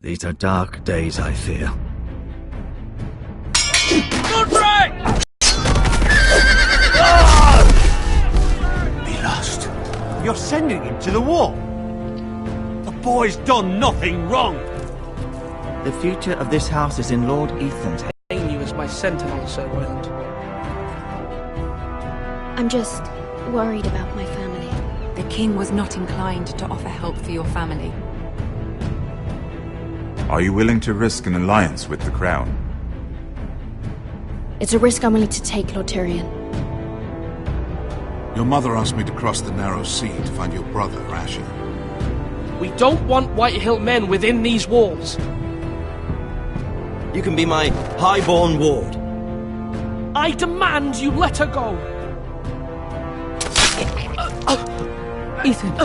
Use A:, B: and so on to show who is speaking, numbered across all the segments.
A: These are dark days, I fear.
B: Roderick!
A: Be lost.
C: You're sending him to the war. The boy's done nothing wrong.
A: The future of this house is in Lord Ethan's hands.
B: You as my sentinel, Sir Roland.
D: I'm just worried about my family.
E: The king was not inclined to offer help for your family.
F: Are you willing to risk an alliance with the crown?
D: It's a risk I'm willing to take, Lord Tyrion.
G: Your mother asked me to cross the narrow sea to find your brother, Asher.
B: We don't want Whitehill men within these walls.
H: You can be my highborn ward.
B: I demand you let her go.
E: Ethan.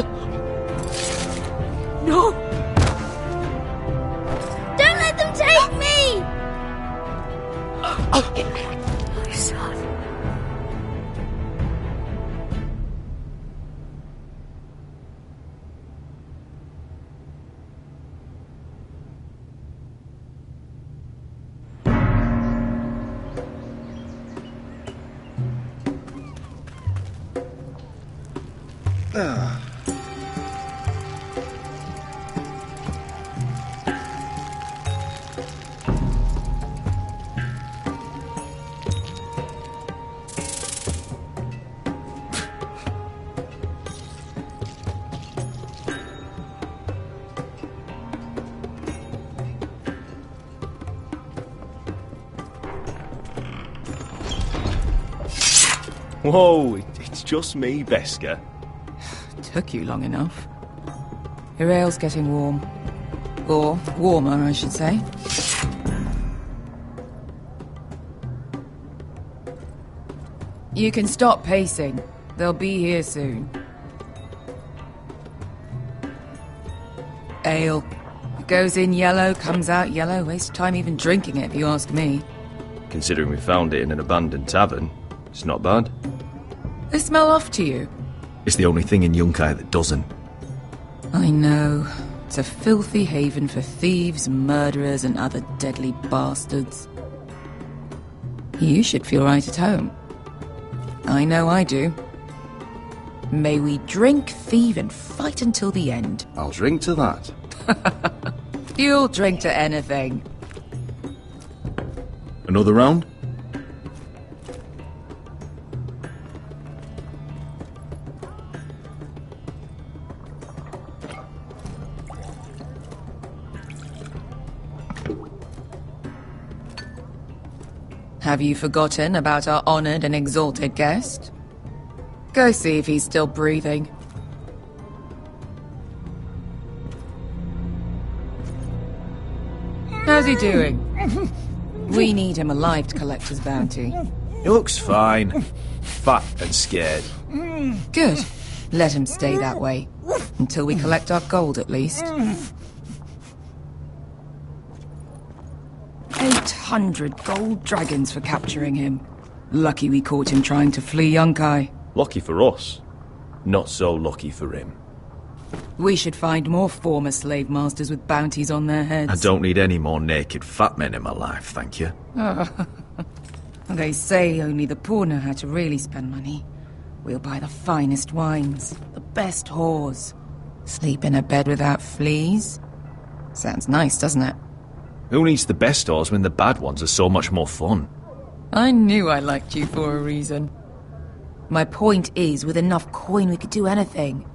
D: No! Don't let them take me! My son.
I: Whoa, it's just me, Beskar.
E: Took you long enough. Your ale's getting warm. Or warmer, I should say. You can stop pacing. They'll be here soon. Ale. It goes in yellow, comes out yellow. Waste time even drinking it, if you ask me.
I: Considering we found it in an abandoned tavern, it's not bad.
E: They smell off to you.
A: It's the only thing in Yunkai that doesn't.
E: I know. It's a filthy haven for thieves, murderers, and other deadly bastards. You should feel right at home. I know I do. May we drink, thieve, and fight until the end.
I: I'll drink to that.
E: You'll drink to anything.
A: Another round?
E: Have you forgotten about our honored and exalted guest? Go see if he's still breathing. How's he doing? We need him alive to collect his bounty.
I: He looks fine. Fat and scared.
E: Good. Let him stay that way. Until we collect our gold, at least. 800 gold dragons for capturing him. Lucky we caught him trying to flee Yunkai.
I: Lucky for us. Not so lucky for him.
E: We should find more former slave masters with bounties on their heads.
A: I don't need any more naked fat men in my life, thank you.
E: They say only the poor know how to really spend money. We'll buy the finest wines, the best whores. Sleep in a bed without fleas. Sounds nice, doesn't it?
I: Who needs the best stores when the bad ones are so much more fun?
E: I knew I liked you for a reason. My point is, with enough coin we could do anything.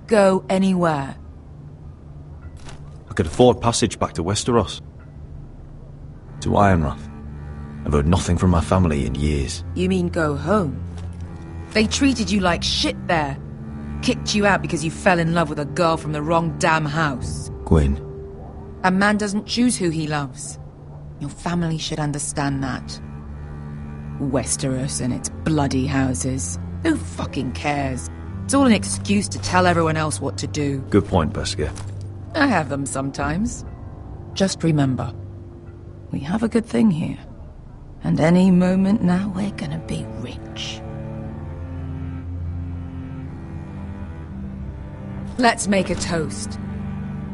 E: Go anywhere.
A: I could afford passage back to Westeros. To Ironrath. I've heard nothing from my family in years.
E: You mean go home? They treated you like shit there. Kicked you out because you fell in love with a girl from the wrong damn house.
A: Gwyn.
E: A man doesn't choose who he loves. Your family should understand that. Westeros and its bloody houses. Who fucking cares? It's all an excuse to tell everyone else what to do.
A: Good point, Beskar.
E: I have them sometimes. Just remember, we have a good thing here. And any moment now, we're gonna be rich. Let's make a toast.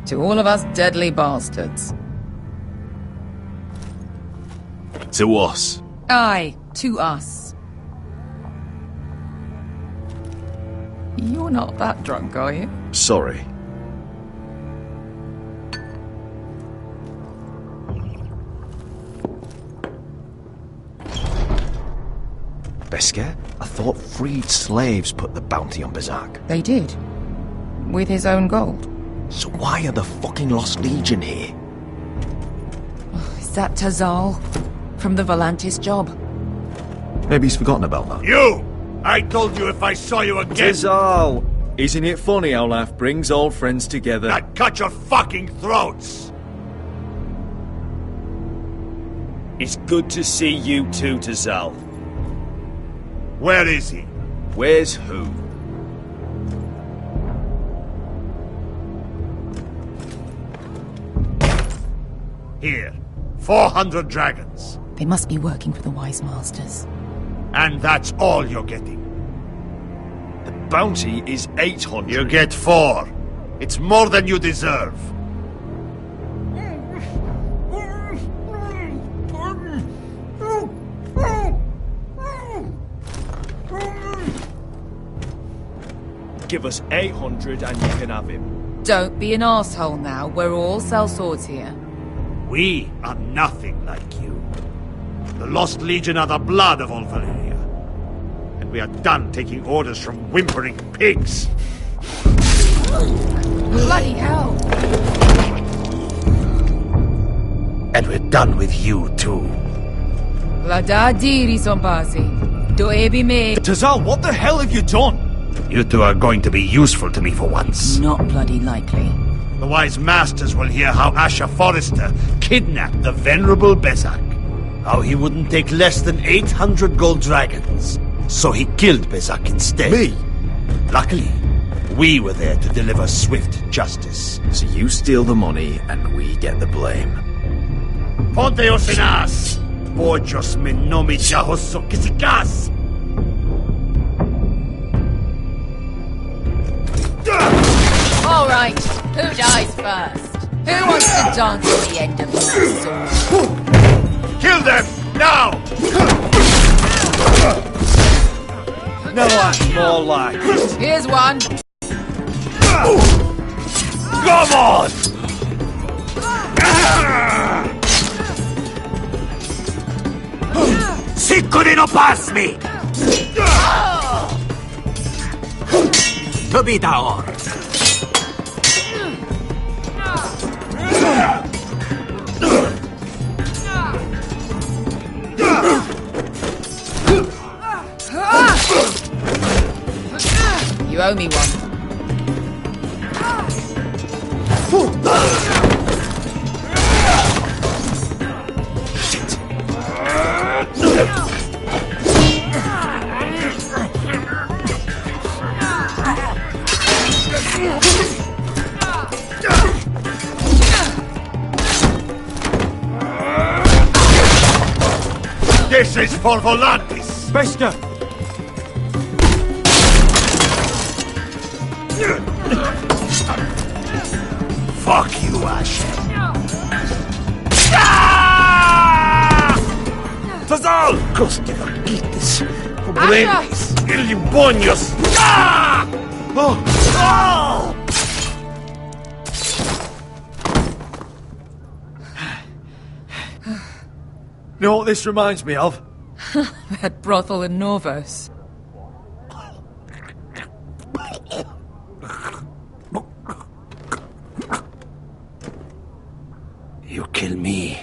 E: To all of us deadly bastards.
A: To us.
E: Aye, to us. You're not that drunk, are you?
A: Sorry. Beskar? I thought freed slaves put the bounty on Berserk.
E: They did. With his own gold.
A: So why are the fucking Lost Legion here?
E: Is that Tazal? From the Volantis job?
A: Maybe he's forgotten about that.
C: You! I told you if I saw you again...
A: Tizal! Isn't it funny how life brings old friends together?
C: I'd cut your fucking throats!
H: It's good to see you too, Tazal.
C: Where is he?
H: Where's who?
C: Here. 400 dragons.
E: They must be working for the Wise Masters.
C: And that's all you're getting.
H: The bounty is 800.
C: You get 4. It's more than you deserve.
H: Give us 800 and you can have him.
E: Don't be an asshole now. We're all sellswords here.
C: We are nothing like you. The Lost Legion are the blood of all Valyria. And we are done taking orders from whimpering pigs.
E: Bloody hell!
C: And we're done with you too.
E: Lada diri sompasi. Do ebi me.
A: Tazal, what the hell have you done?
C: You two are going to be useful to me for once.
E: Not bloody likely.
C: The Wise Masters will hear how Asher Forrester kidnapped the venerable Berserk. How he wouldn't take less than 800 gold dragons. So he killed Berserk instead.
A: Me?
C: Luckily, we were there to deliver swift justice.
A: So you steal the money and we get the blame.
C: Ponteos en as! Pojos me nomi jahoso kisikas!
E: All right, who dies first? Who wants to dance at the end of my sword?
C: Kill them! Now!
H: No, that's more like it.
E: Here's one.
C: Come on! Sicuri no pass me! Tobitaor!
E: You owe me one.
A: Shit.
C: This is for Volantis!
A: Beskar!
C: Fuck you, Asher.
A: Tazal!
C: Coste vaquites, pobrenis, ilibonios!
A: You know what this reminds me of?
E: That brothel in Norvos.
C: You kill me,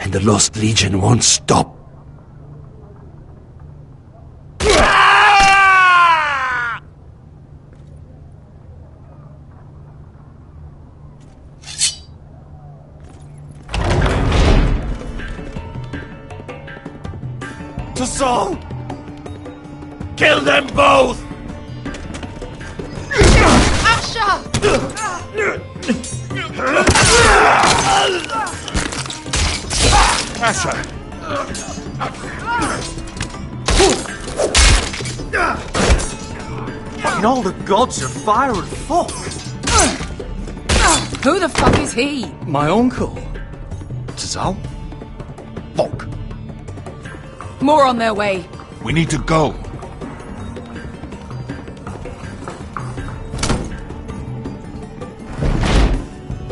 C: and the Lost Legion won't stop.
A: Tazal!
C: Kill them both!
E: Asher!
C: Asher!
A: Fucking all the gods are fire and fuck!
E: Who the fuck is he?
A: My uncle. Tazal? Fuck.
E: More on their way.
G: We need to go.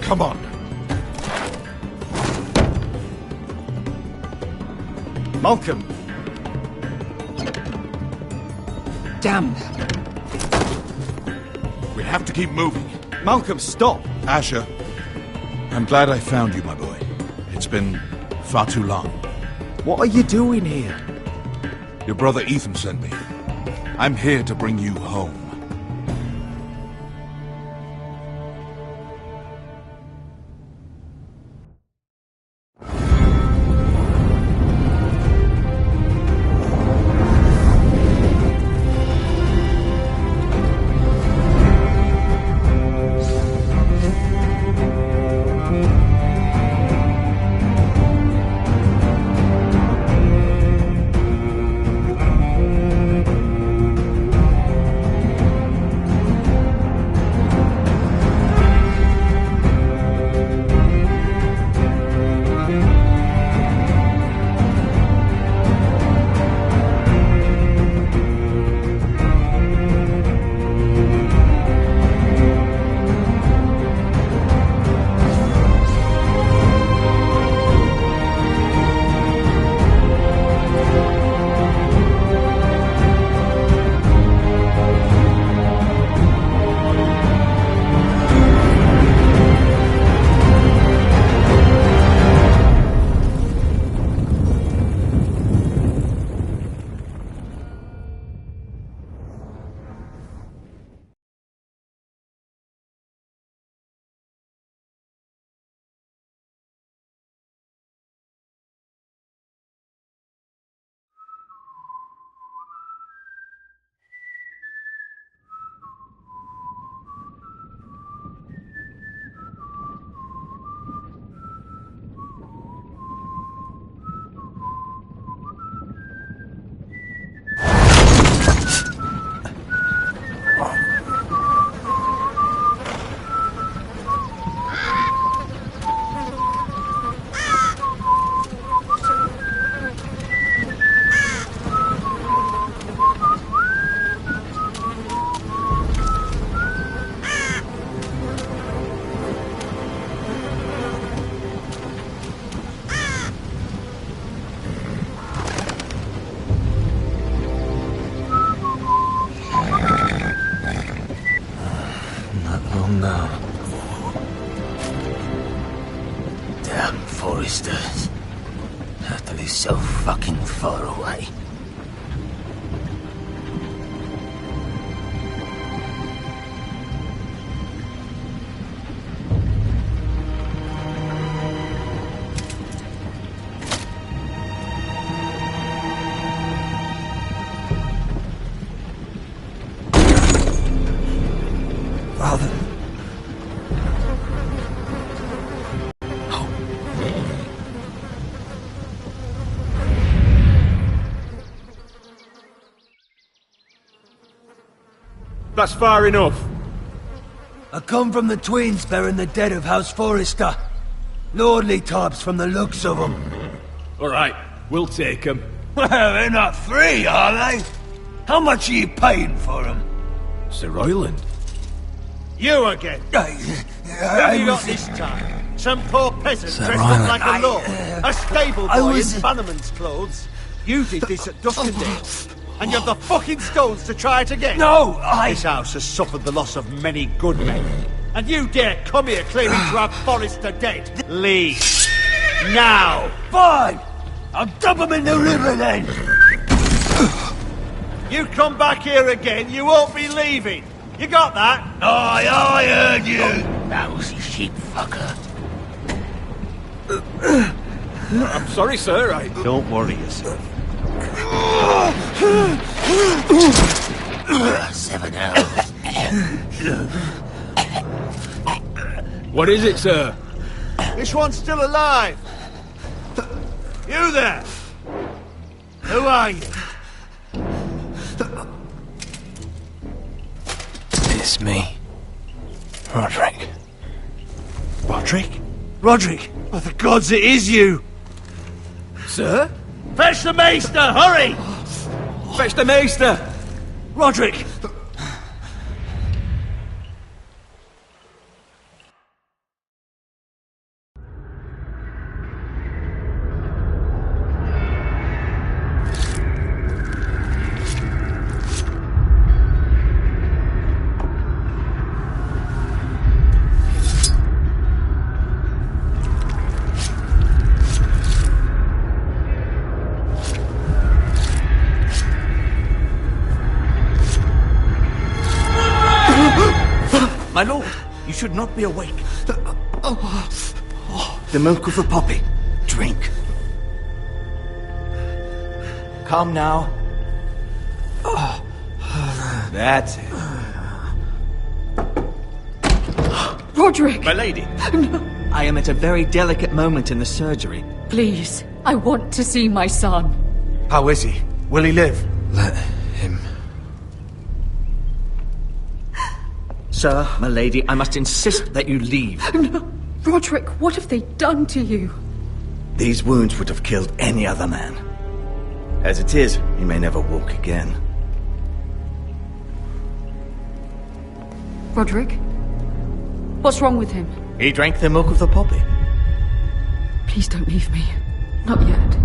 G: Come on.
A: Malcolm.
E: Damn.
G: We have to keep moving.
A: Malcolm, stop.
G: Asher, I'm glad I found you, my boy. It's been far too long.
A: What are you doing here?
G: Your brother Ethan sent me. I'm here to bring you home.
J: Damn Forresters. That is so fucking far away.
A: Father.
H: That's far enough.
C: I come from the twins bearing the dead of House Forrester. Lordly types from the looks of them.
H: Alright, we'll take them.
C: Well, they're not free, are they? How much are you paying for them?
H: Sir Royland.
C: You again. What have you got this time? Some poor peasant dressed up like a lord. A stable boy in Bannerman's clothes. You did this at Duskendale. And you have the fucking stones to try it again? No, This house has suffered the loss of many good men. And you dare come here claiming to have Forrester dead? Leave. Now. Fine. I'll dump him in the river then. You come back here again, you won't be leaving. You got that? Aye, I heard you.
J: Lousy sheep fucker.
H: I'm sorry, sir.
C: Don't worry yourself.
J: 7 hours.
H: What is it, sir?
C: This one's still alive. You there? Who are you?
J: It's me, Roderick.
C: Roderick? Roderick! By the gods, it is you!
K: Sir?
C: Fetch the Maester, hurry!
K: Fetch the Maester!
C: Roderick!
K: My lord, you should not be awake. The milk of the poppy. Drink. Come now. That's it.
E: Roderick!
K: My lady, I am at a very delicate moment in the surgery.
E: Please, I want to see my son.
C: How is he? Will he live?
K: Let him. Sir, my lady, I must insist that you leave.
E: No. Roderick, what have they done to you?
K: These wounds would have killed any other man. As it is, he may never walk again.
E: Roderick? What's wrong with him?
K: He drank the milk of the poppy.
E: Please don't leave me. Not yet.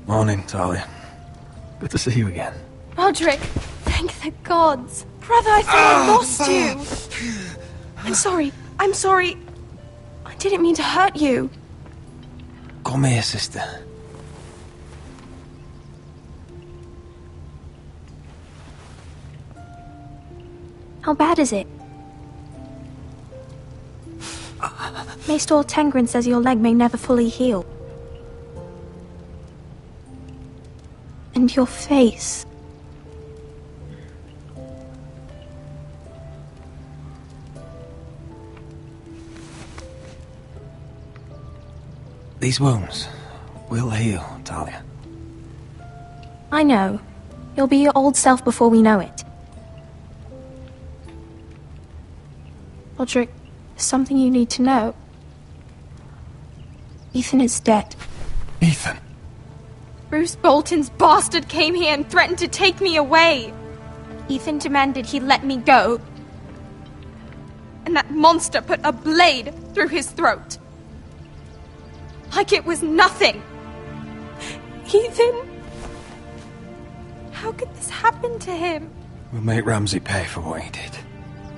A: Morning, Talia. Good to see you again.
D: Roderick, thank the gods. Brother, I thought I lost you. I'm sorry. I didn't mean to hurt you.
A: Come here, sister.
D: How bad is it? Maester Tengrin says your leg may never fully heal. And your face.
A: These wounds will heal, Talia.
D: I know. You'll be your old self before we know it. Roderick, there's something you need to know. Ethan is dead.
A: Ethan?
D: Bruce Bolton's bastard came here and threatened to take me away. Ethan demanded he let me go. And that monster put a blade through his throat. Like it was nothing. Ethan... How could this happen to him?
A: We'll make Ramsay pay for what he did.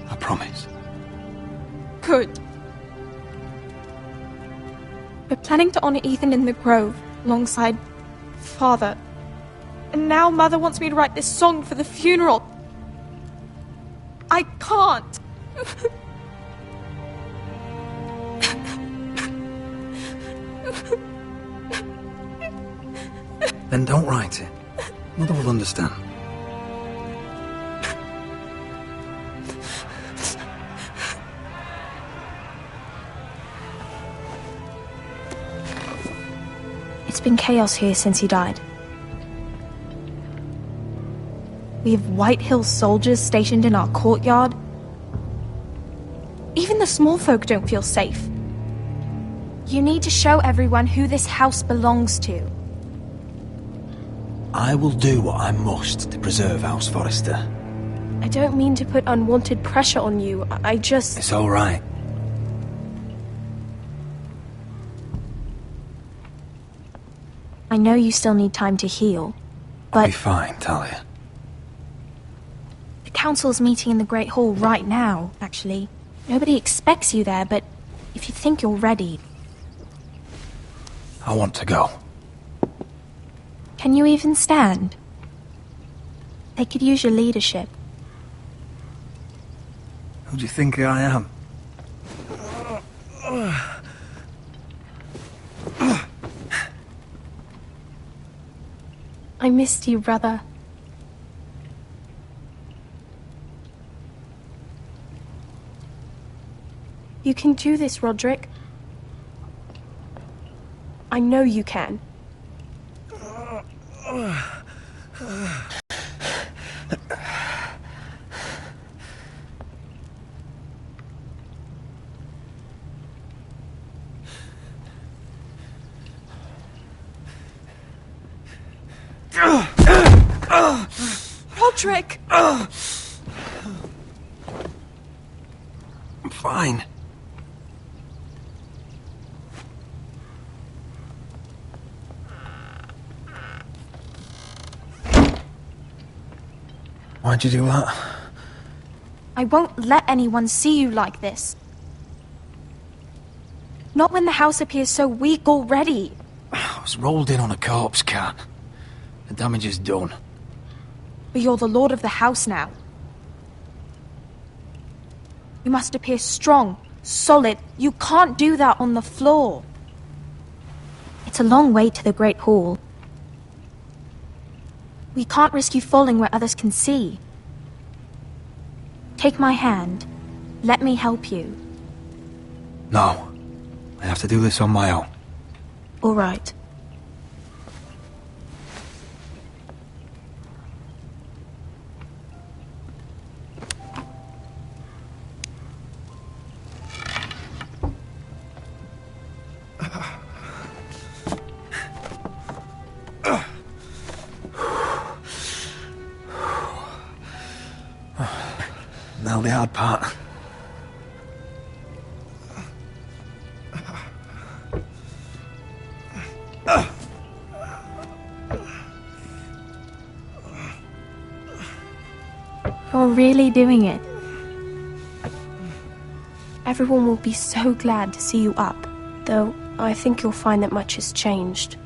A: I promise.
D: Good. We're planning to honor Ethan in the Grove, alongside Father. And now Mother wants me to write this song for the funeral. I can't.
A: Then don't write it. Mother will understand.
D: It's been chaos here since he died. We have Whitehill soldiers stationed in our courtyard. Even the small folk don't feel safe. You need to show everyone who this house belongs to.
A: I will do what I must to preserve House Forrester.
D: I don't mean to put unwanted pressure on you. I just...
A: It's all right.
D: I know you still need time to heal, but...
A: I'll be fine, Talia.
D: The council's meeting in the Great Hall right now, actually. Nobody expects you there, but if you think you're ready...
G: I want to go.
D: Can you even stand? They could use your leadership.
G: Who do you think I am?
D: I missed you, brother. You can do this, Roderick. I know you can. Roderick!
G: I'm fine. Why'd you do that?
D: I won't let anyone see you like this. Not when the house appears so weak already.
G: I was rolled in on a corpse, Cat. The damage is done.
D: But you're the lord of the house now. You must appear strong, solid. You can't do that on the floor. It's a long way to the Great Hall. We can't risk you falling where others can see. Take my hand. Let me help you.
G: No. I have to do this on my own.
D: All right.
G: Now the hard part.
D: You're really doing it. Everyone will be so glad to see you up. Though, I think you'll find that much has changed.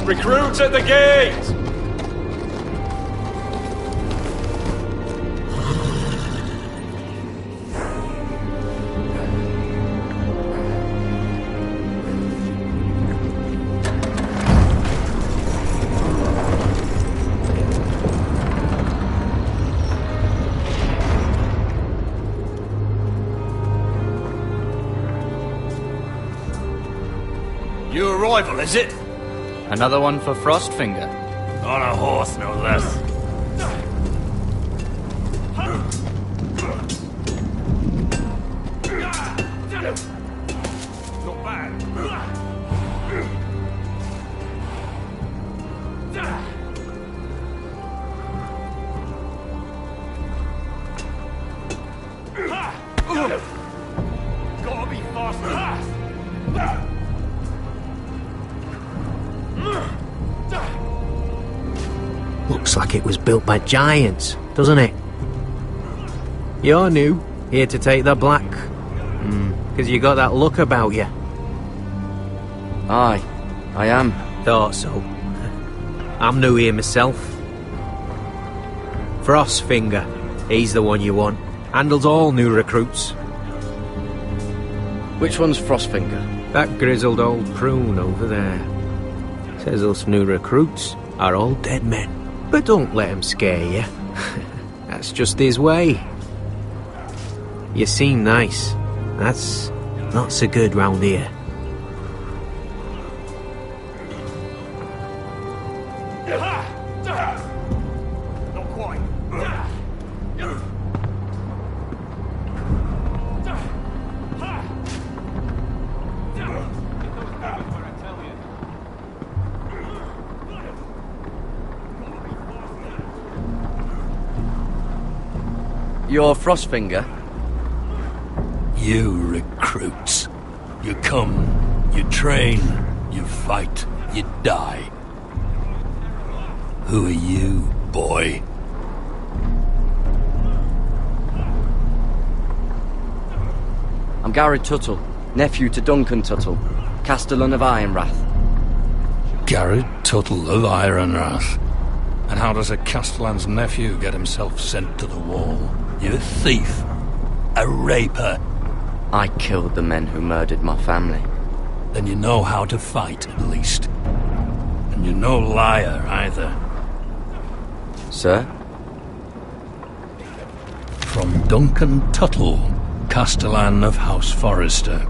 I: Recruits at the gate!
J: Your arrival, is it?
L: Another one for Frostfinger.
J: On a horse, no less. Not bad. Gotta be faster.
M: Looks like it was built by giants, doesn't it? You're new, here to take the black. Because you got that look about you.
L: Aye, I am.
M: Thought so. I'm new here myself. Frostfinger, he's the one you want. Handles all new recruits.
L: Which one's Frostfinger?
M: That grizzled old prune over there. Says us new recruits are all dead men. But don't let him scare you. That's just his way. You seem nice. That's not so good round here.
J: Not quite.
L: You're Frostfinger?
N: You recruits. You come, you train, you fight, you die. Who are you, boy?
L: I'm Gared Tuttle, nephew to Duncan Tuttle, Castellan of Ironrath.
N: Gared Tuttle of Ironrath. And how does a Castellan's nephew get himself sent to the wall? You thief. A raper.
L: I killed the men who murdered my family.
N: Then you know how to fight, at least. And you're no liar, either.
L: Sir?
N: From Duncan Tuttle, Castellan of House Forrester.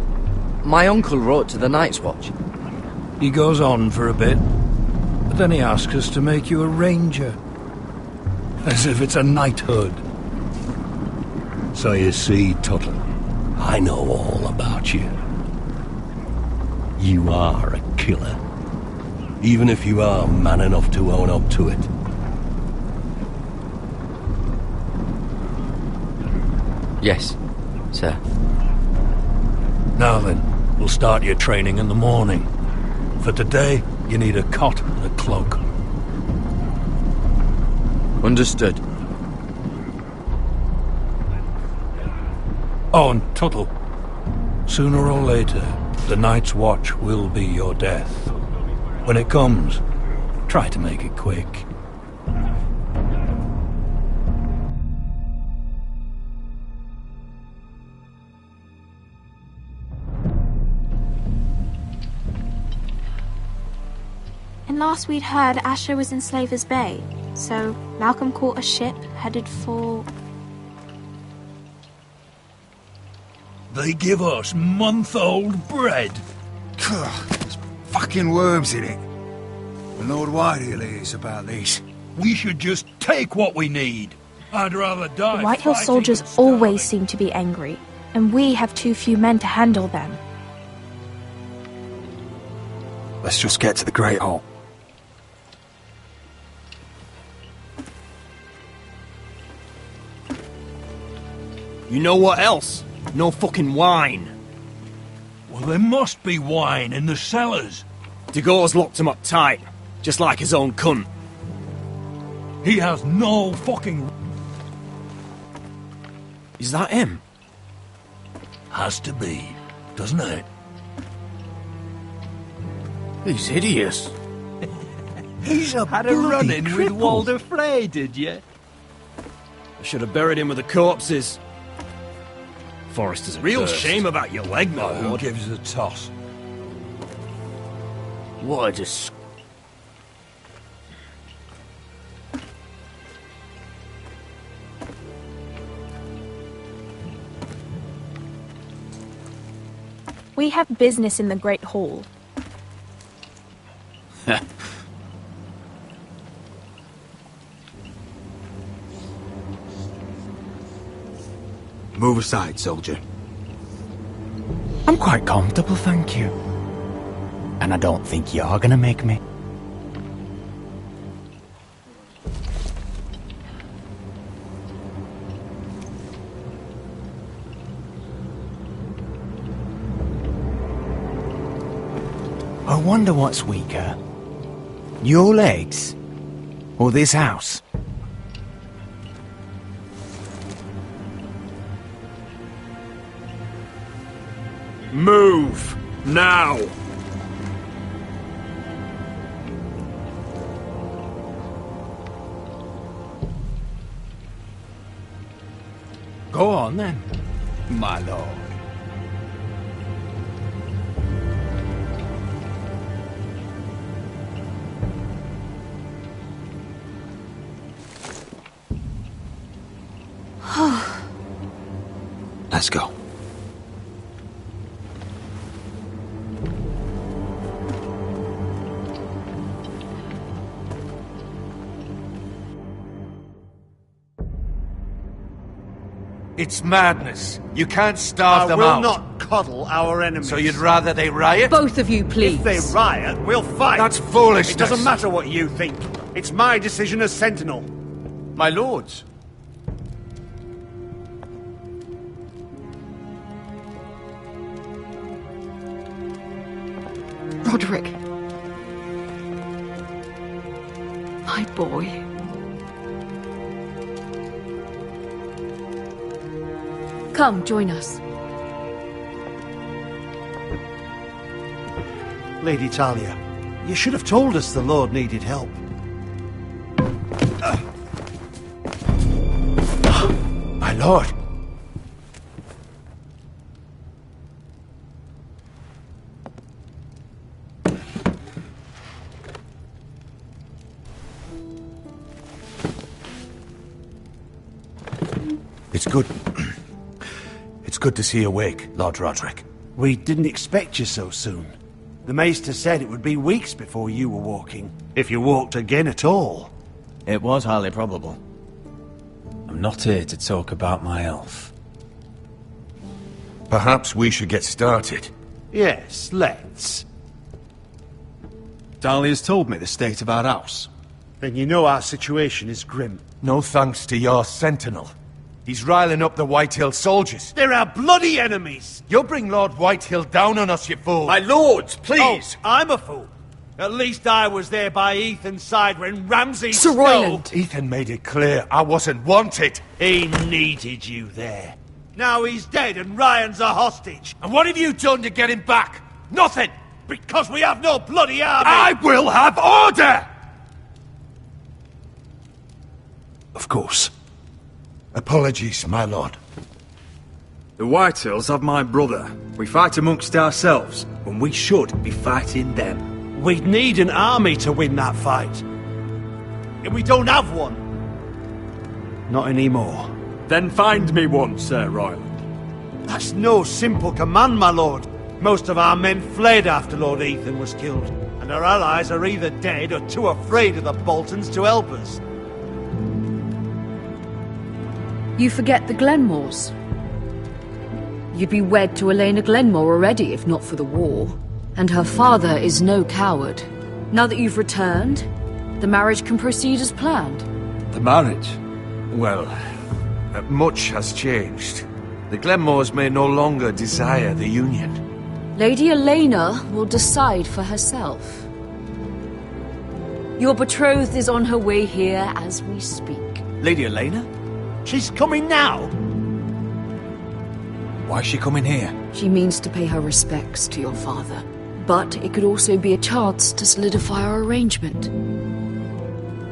L: My uncle wrote to the Night's Watch.
N: He goes on for a bit, but then he asks us to make you a ranger. As if it's a knighthood. So you see, Tuttle, I know all about you. You are a killer. Even if you are man enough to own up to it.
L: Yes, sir.
N: Now then, we'll start your training in the morning. For today, you need a cot and a cloak.
L: Understood.
N: Oh, and Tuttle, sooner or later, the Night's Watch will be your death. When it comes, try to make it quick.
D: And last we'd heard, Asher was in Slaver's Bay, so Malcolm caught a ship headed for...
N: They give us month-old bread.
O: There's fucking worms in it. And Lord Whitehill hears about these.
N: We should just take what we need. I'd rather die.
D: The Whitehill soldiers always seem to be angry, and we have too few men to handle them.
O: Let's just get to the Great Hall.
H: You know what else? No fucking wine.
N: Well, there must be wine in the cellars.
H: Degor's locked him up tight, just like his own cunt.
N: He has no fucking...
H: Is that him?
N: Has to be, doesn't it?
H: He's hideous.
N: He's a
H: Had a run-in with Walder Frey, did you? I should have buried him with the corpses. Forrester's a real shame about your leg, my
N: who
H: lord.
N: gives a toss?
H: What a dis...
D: We have business in the Great Hall.
O: Move aside, soldier. I'm quite comfortable, thank you. And I don't think you're gonna make me. I wonder what's weaker. Your legs? Or this house?
H: Move! Now!
O: Go on then, my lord.
P: Let's go.
Q: It's madness. You can't starve them out.
C: I will not coddle our enemies.
Q: So you'd rather they riot?
E: Both of you, please.
C: If they riot, we'll fight.
Q: That's foolishness.
C: It doesn't matter what you think. It's my decision as Sentinel.
Q: My lords.
E: Roderick. My boy. Come, join us.
C: Lady Talia, you should have told us the Lord needed help.
Q: My lord. It's good. It's good to see you awake, Lord Roderick.
C: We didn't expect you so soon. The Maester said it would be weeks before you were walking, if you walked again at all.
O: It was highly probable. I'm not here to talk about my elf.
Q: Perhaps we should get started.
C: Yes, let's.
P: Dahlia's told me the state of our house.
C: Then you know our situation is grim.
Q: No thanks to your sentinel. He's riling up the Whitehill soldiers.
C: They're our bloody enemies!
Q: You'll bring Lord Whitehill down on us, you fool!
C: My lords, please! Oh, I'm a fool. At least I was there by Ethan's side when Ramsay
E: Sir Royland!
Q: Ethan made it clear I wasn't wanted.
C: He needed you there. Now he's dead and Ryan's a hostage.
Q: And what have you done to get him back? Nothing!
C: Because we have no bloody army!
Q: I will have order!
P: Of course.
Q: Apologies, my lord.
R: The Whitehills have my brother. We fight amongst ourselves, when we should be fighting them.
C: We'd need an army to win that fight. And we don't have one. Not anymore.
R: Then find me one, Sir Royland.
C: That's no simple command, my lord. Most of our men fled after Lord Ethan was killed, and our allies are either dead or too afraid of the Boltons to help us.
E: You forget the Glenmores. You'd be wed to Elena Glenmore already, if not for the war. And her father is no coward. Now that you've returned, the marriage can proceed as planned.
R: The marriage?
Q: Well, much has changed. The Glenmores may no longer desire the union.
E: Lady Elena will decide for herself. Your betrothed is on her way here as we speak.
P: Lady Elena?
C: She's coming now?
P: Why is she coming here?
E: She means to pay her respects to your father. But it could also be a chance to solidify our arrangement.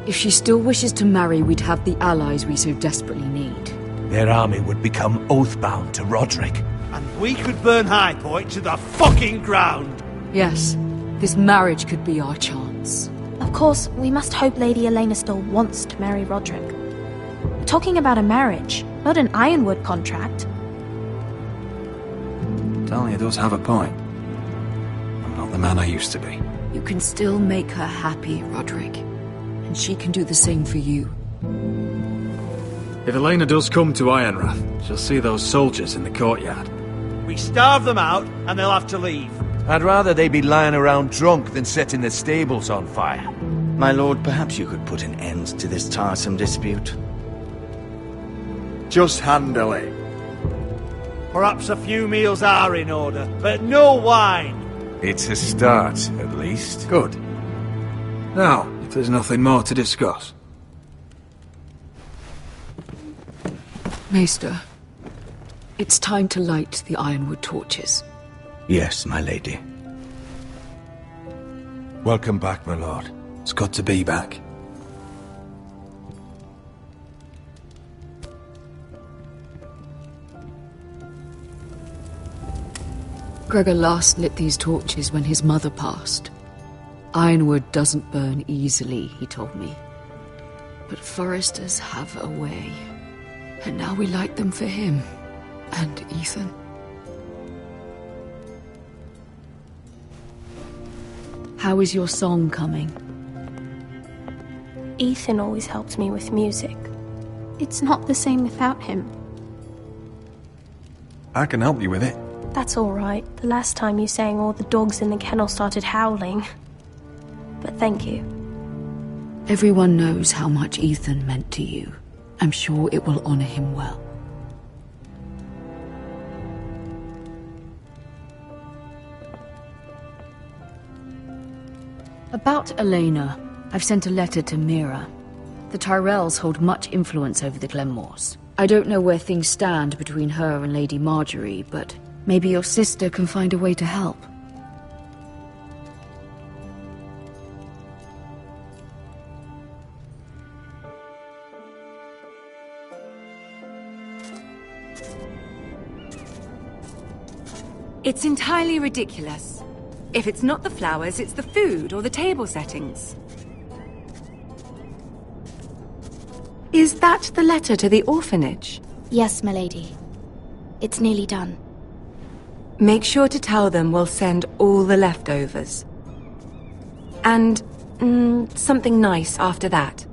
E: If she still wishes to marry, we'd have the allies we so desperately need.
Q: Their army would become oath-bound to Roderick.
C: And we could burn High Point to the fucking ground!
E: Yes, this marriage could be our chance.
D: Of course, we must hope Lady Elena still wants to marry Roderick. We're talking about a marriage, not an Ironwood contract.
P: Dahlia does have a point. I'm not the man I used to be.
E: You can still make her happy, Roderick. And she can do the same for you.
R: If Elena does come to Ironrath, she'll see those soldiers in the courtyard.
C: We starve them out, and they'll have to leave.
Q: I'd rather they be lying around drunk than setting the stables on fire.
K: My lord, perhaps you could put an end to this tiresome dispute.
R: Just handle it.
C: Perhaps a few meals are in order, but no wine.
Q: It's a start, at least.
R: Good. Now, if there's nothing more to discuss.
E: Maester, it's time to light the Ironwood torches.
K: Yes, my lady.
Q: Welcome back, my lord.
P: It's good to be back.
E: Gregor last lit these torches when his mother passed. Ironwood doesn't burn easily, he told me. But Forresters have a way. And now we light them for him. And Ethan? How is your song coming?
S: Ethan always helped me with music.
D: It's not the same without him.
A: I can help you with it.
S: That's all right. The last time you sang, all the dogs in the kennel started howling. But thank you.
E: Everyone knows how much Ethan meant to you. I'm sure it will honor him well. About Elena, I've sent a letter to Mira. The Tyrells hold much influence over the Glenmores. I don't know where things stand between her and Lady Marjorie, but maybe your sister can find a way to help.
T: It's entirely ridiculous. If it's not the flowers, it's the food or the table settings. Is that the letter to the orphanage?
S: Yes, milady. It's nearly done.
T: Make sure to tell them we'll send all the leftovers. And, something nice after that.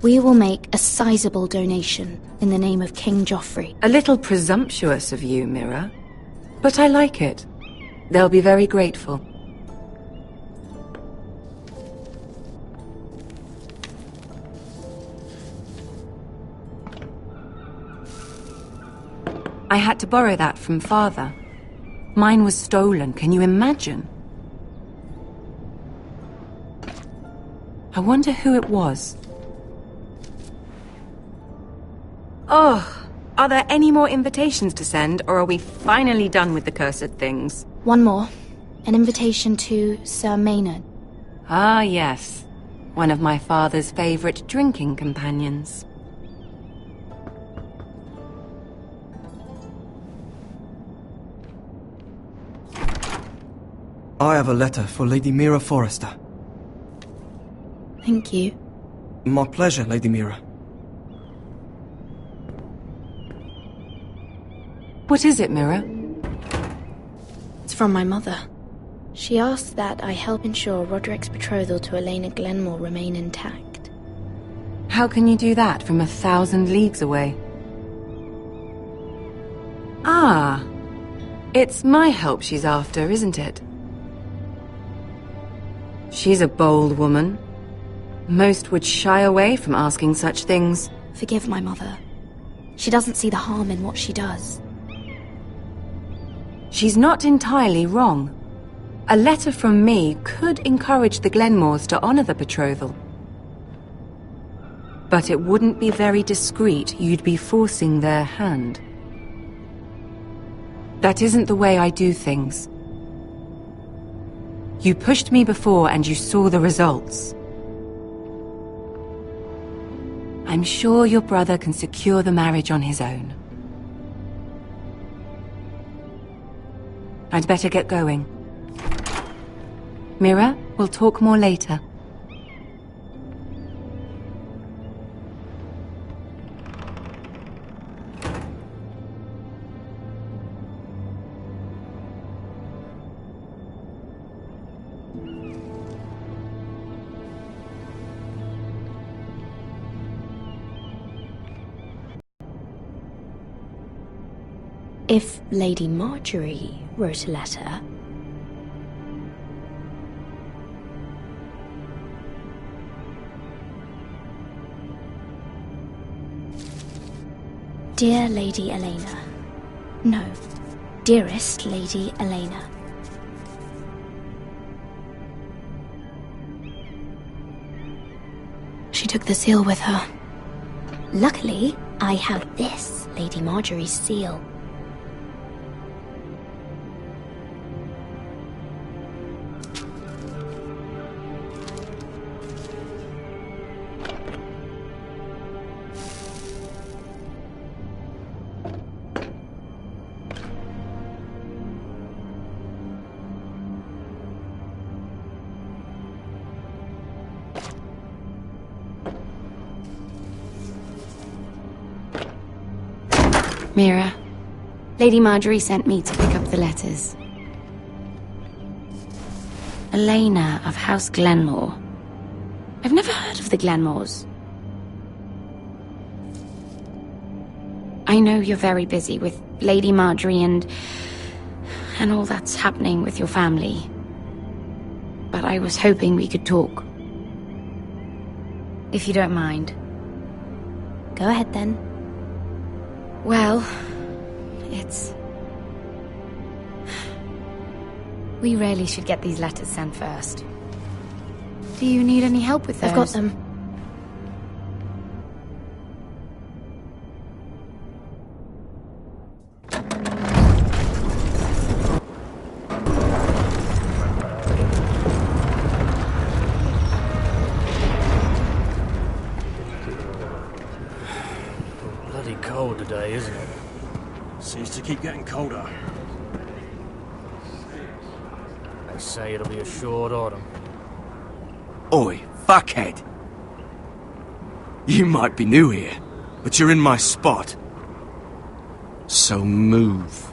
S: We will make a sizable donation in the name of King Joffrey.
T: A little presumptuous of you, Mira. But I like it. They'll be very grateful. I had to borrow that from Father. Mine was stolen, can you imagine? I wonder who it was. Oh, are there any more invitations to send, or are we finally done with the cursed things?
S: One more. An invitation to Sir Maynard.
T: Ah, yes. One of my father's favorite drinking companions.
U: I have a letter for Lady Mira Forrester.
S: Thank you.
U: My pleasure, Lady Mira.
T: What is it, Mira?
S: It's from my mother. She asks that I help ensure Roderick's betrothal to Elena Glenmore remain intact.
T: How can you do that from 1,000 leagues away? Ah, it's my help she's after, isn't it? She's a bold woman. Most would shy away from asking such things.
S: Forgive my mother. She doesn't see the harm in what she does.
T: She's not entirely wrong. A letter from me could encourage the Glenmores to honor the betrothal. But it wouldn't be very discreet. You'd be forcing their hand. That isn't the way I do things. You pushed me before and you saw the results. I'm sure your brother can secure the marriage on his own. I'd better get going. Mira, we'll talk more later.
S: If Lady Marjorie wrote a letter... Dear Lady Elena. No, dearest Lady Elena. She took the seal with her. Luckily, I have this, Lady Marjorie's seal.
F: Mira, Lady Marjorie sent me to pick up the letters. Elena of House Glenmore. I've never heard of the Glenmores. I know you're very busy with Lady Marjorie and all that's happening with your family. But I was hoping we could talk. If you don't mind.
S: Go ahead then.
F: Well, we really should get these letters sent first. Do you need any help with those?
S: I've got them.
H: Bloody cold today, isn't it? Seems to keep getting colder. They say it'll be a short autumn.
V: Oi, fuckhead! You might be new here, but you're in my spot. So move.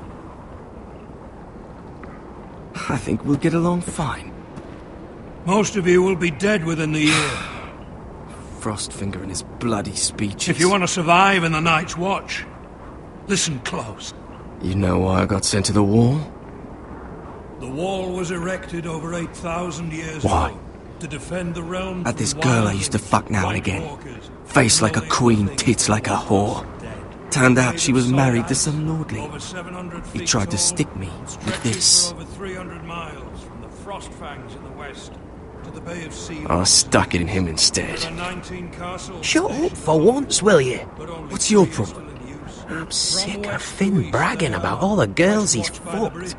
V: I think we'll get along fine.
N: Most of you will be dead within the year.
V: Frostfinger and his bloody speeches.
N: If you want to survive in the Night's Watch, listen close.
V: You know why I got sent to the wall?
N: The wall was erected over 8,000 years
V: Why?
N: ago to defend the realm.
V: Had this girl I used to fuck now and again. Face like a queen, tits like a whore. Turned out she was married to some lordly. He tried to stick me with this.
N: Over 300 miles from the frost fangs in the west to the Bay of Sea.
V: I stuck it in him instead.
M: Shut up for once, will you?
V: What's your problem?
M: I'm sick of Finn bragging about all the girls he's fucked.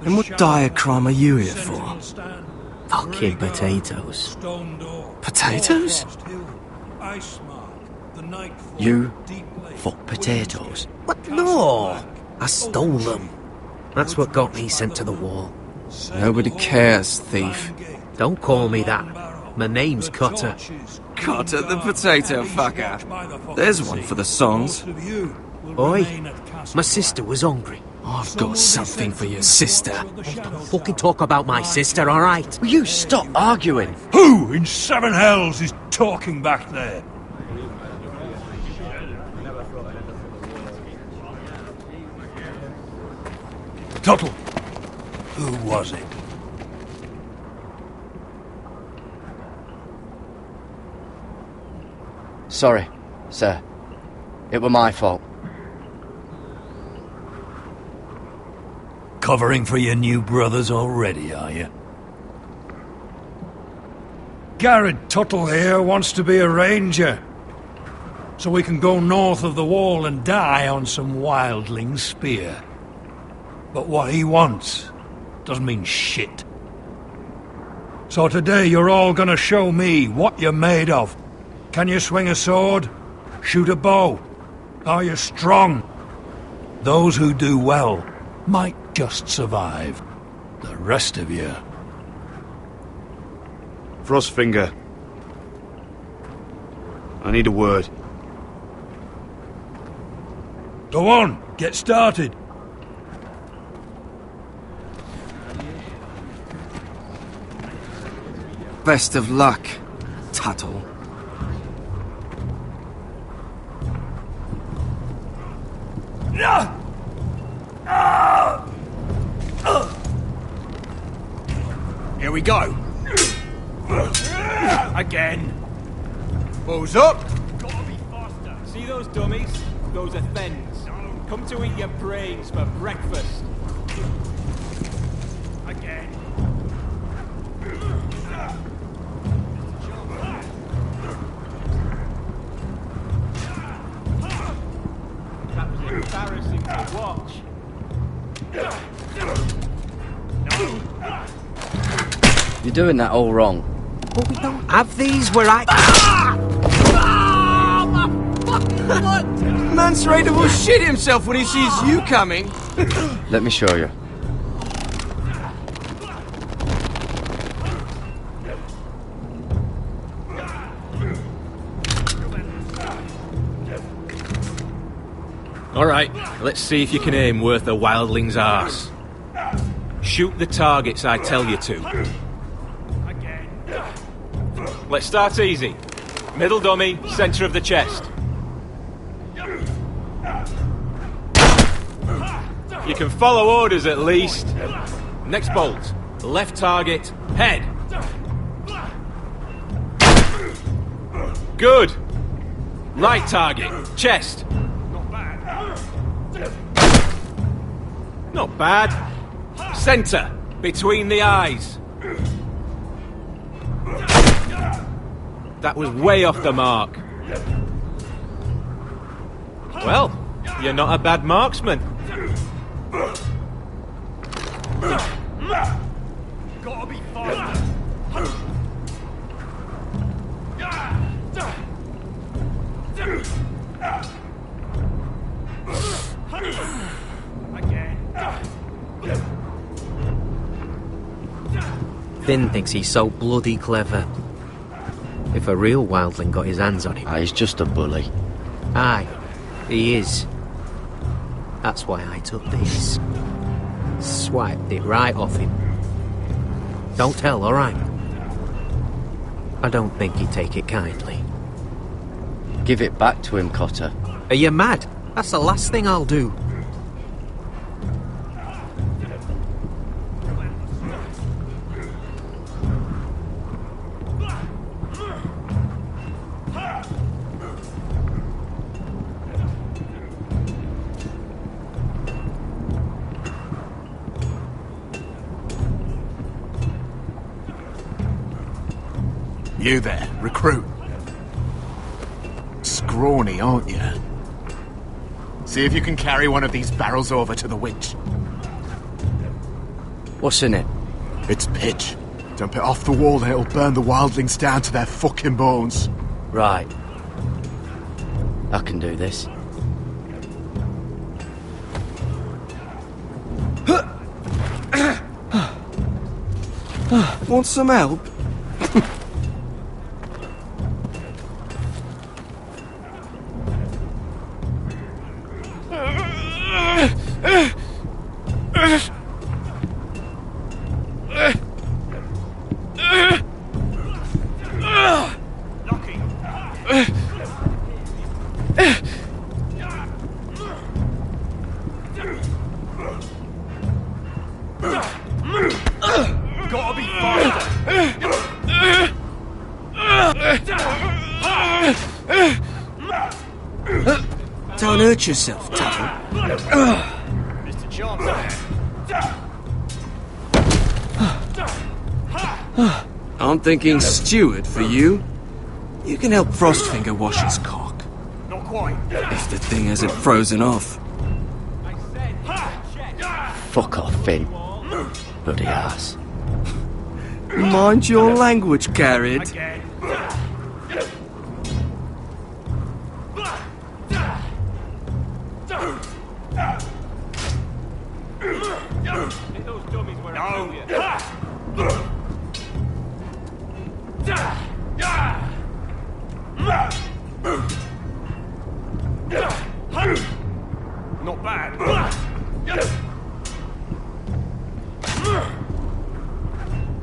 V: And what dire crime are you here for?
M: Fucking potatoes.
V: Potatoes? You fuck potatoes?
M: What? No! I stole them. That's what got me sent to the wall.
V: Nobody cares, thief.
M: Don't call me that. My name's Cutter.
V: Cutter the potato fucker. There's one for the songs.
M: Oi, my sister was hungry.
V: I've got something for your sister.
M: Don't fucking talk about my sister, alright?
V: Will you stop arguing?
N: Who in seven hells is talking back there? Tuttle. Who was it?
L: Sorry, sir. It were my fault.
N: Covering for your new brothers already, are you? Gared Tuttle here wants to be a ranger. So we can go north of the wall and die on some wildling's spear. But what he wants doesn't mean shit. So today you're all gonna show me what you're made of. Can you swing a sword? Shoot a bow? Are you strong? Those who do well might just survive. The rest of you...
G: Frostfinger. I need a word.
N: Go on, get started.
V: Best of luck, Tuttle.
C: Here we go. Again. Balls up.
J: Gotta be faster. See those dummies? Those are thens. Come to eat your brains for breakfast. Again. That was embarrassing to watch.
L: You're doing that all wrong.
M: But we don't have these where I...
V: Man's ready to shit himself when he sees you coming.
L: Let me show you.
H: Alright, let's see if you can aim worth a wildling's arse. Shoot the targets I tell you to. Let's start easy. Middle dummy, centre of the chest. You can follow orders at least. Next bolt. Left target, head. Good. Right target, chest. Not bad. Centre, between the eyes. That was way off the mark. Well, you're not a bad marksman.
J: Gotta be faster.
M: Finn thinks he's so bloody clever. If a real wildling got his hands on him...
L: He's just a bully.
M: Aye, he is. That's why I took this. Swiped it right off him. Don't tell, alright? I don't think he'd take it kindly.
L: Give it back to him, Cotter.
M: Are you mad? That's the last thing I'll do.
G: You there, recruit. Scrawny, aren't you? See if you can carry one of these barrels over to the winch.
L: What's in it?
G: It's pitch. Dump it off the wall and it'll burn the wildlings down to their fucking bones.
L: Right. I can do this.
V: Want some help?
J: Gotta be faster.
V: Don't hurt yourself, Tuttle.
J: Mr. Chance.
V: I'm thinking steward for you. You can help Frostfinger wash his cock.
J: Not quite.
V: If the thing hasn't frozen off.
L: Fuck off, Finn. Bloody ass.
V: Mind your language, Gared.
J: Not bad.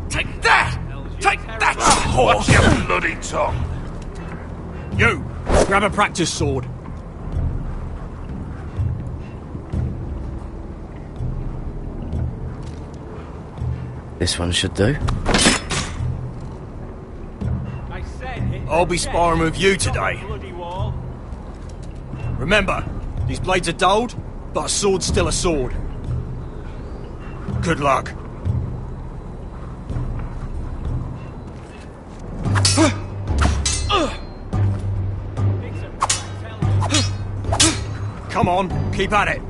Q: Take that! Take that! Horse, you bloody tongue!
H: You! Grab a practice sword.
L: This one should do.
H: I'll be sparring with you today. Remember, these blades are dulled, but a sword's still a sword. Good luck. Come on, keep at it.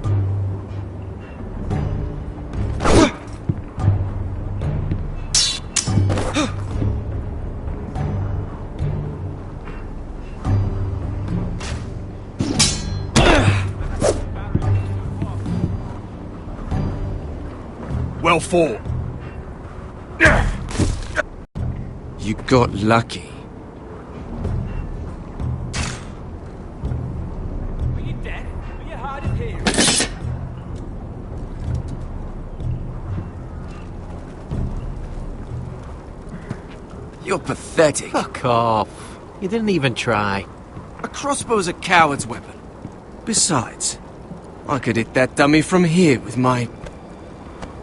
H: Well fought.
V: You got lucky.
J: Were you deaf? Were you hard of hearing?
V: You're pathetic.
M: Fuck off. You didn't even try.
V: A crossbow's a coward's weapon. Besides, I could hit that dummy from here with my...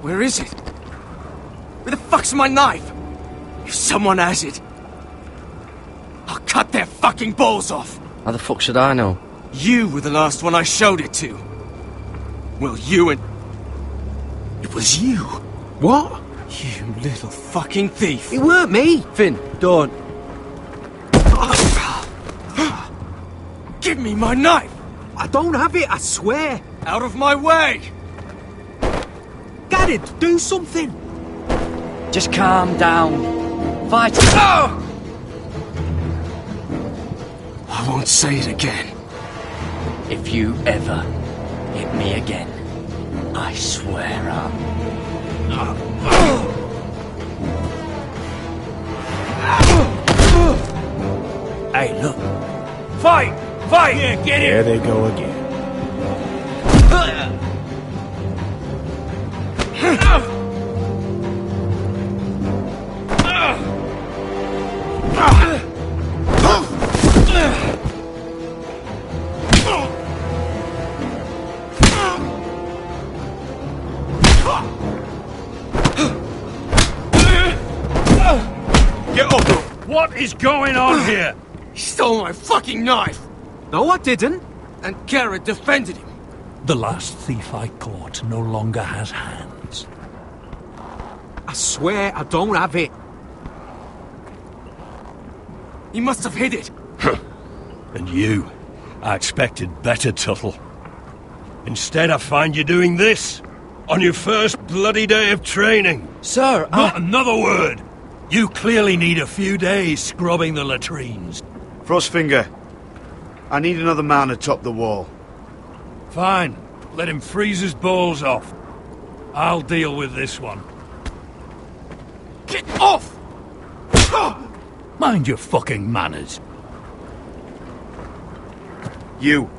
V: Where is it? Where the fuck's my knife? If someone has it, I'll cut their fucking balls off.
L: How the fuck should I know?
V: You were the last one I showed it to. Well, you and... It was you.
M: What?
V: You little fucking thief.
M: It weren't me.
L: Finn, don't.
V: Give me my knife!
M: I don't have it, I swear.
V: Out of my way!
M: Gared, do something.
L: Just calm down. Fight.
V: Oh! I won't say it again.
O: If you ever hit me again, I swear
N: Hey, look. Fight! Fight! Yeah, get it!
B: There they go again.
N: Get up! What is going on here?
V: He stole my fucking knife!
M: No, I didn't.
V: And Gared defended him.
N: The last thief I caught no longer has hands.
M: I swear I don't have it.
V: He must have hid it.
N: And you, I expected better, Tuttle. Instead, I find you doing this on your first bloody day of training.
L: Sir,
N: Not another word. You clearly need a few days scrubbing the latrines.
B: Frostfinger, I need another man atop the wall.
N: Fine. Let him freeze his balls off. I'll deal with this one.
V: Get off!
N: Mind your fucking manners.
B: You,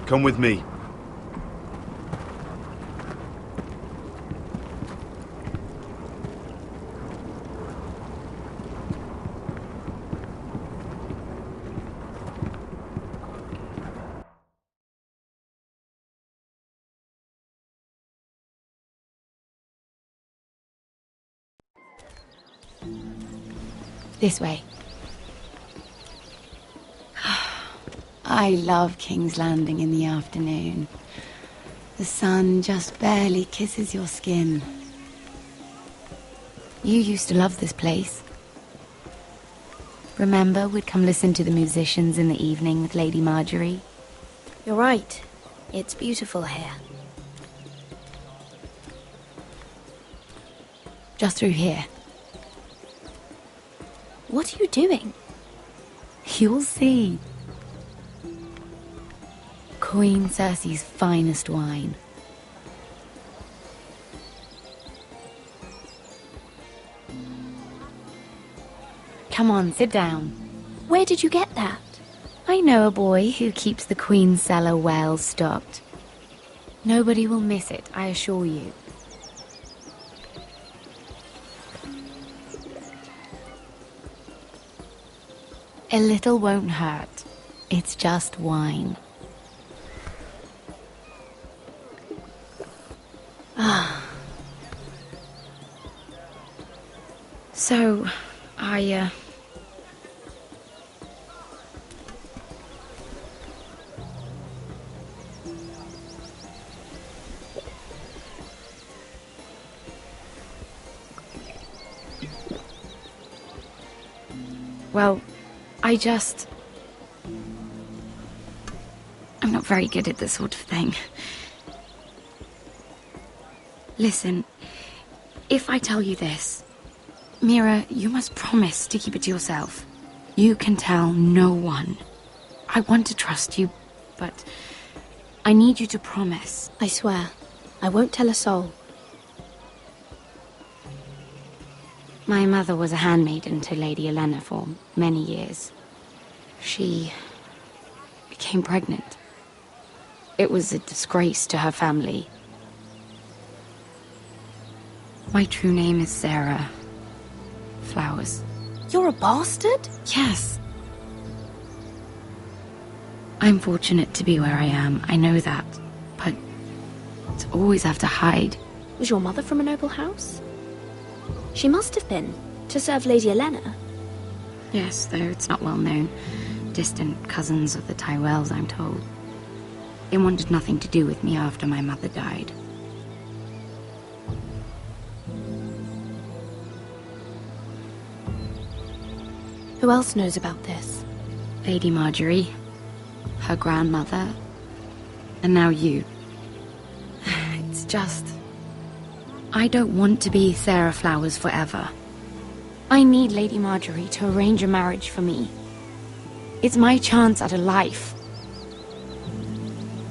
B: come with me.
F: This way. I love King's Landing in the afternoon. The sun just barely kisses your skin. You used to love this place. Remember, we'd come listen to the musicians in the evening with Lady Marjorie?
S: You're right. It's beautiful here.
F: Just through here.
S: What are you doing?
F: You'll see. Queen Cersei's finest wine. Come on, sit down.
S: Where did you get that?
F: I know a boy who keeps the Queen's cellar well stocked. Nobody will miss it, I assure you. A little won't hurt. It's just wine. Ah. So, Well, I'm not very good at this sort of thing. Listen, if I tell you this, Mira, you must promise to keep it to yourself. You can tell no one. I want to trust you, but I need you to promise.
S: I swear, I won't tell a soul.
F: My mother was a handmaiden to Lady Olenna for many years. She became pregnant. It was a disgrace to her family. My true name is Sarah Flowers.
S: You're a bastard?
F: Yes. I'm fortunate to be where I am, I know that. But to always have to hide.
S: Was your mother from a noble house? She must have been, to serve Lady Elena.
F: Yes, though it's not well known. Distant cousins of the Tyrells, I'm told. They wanted nothing to do with me after my mother died.
S: Who else knows about this?
F: Lady Marjorie, her grandmother, and now you. It's just... I don't want to be Sarah Flowers forever. I need Lady Marjorie to arrange a marriage for me. It's my chance at a life.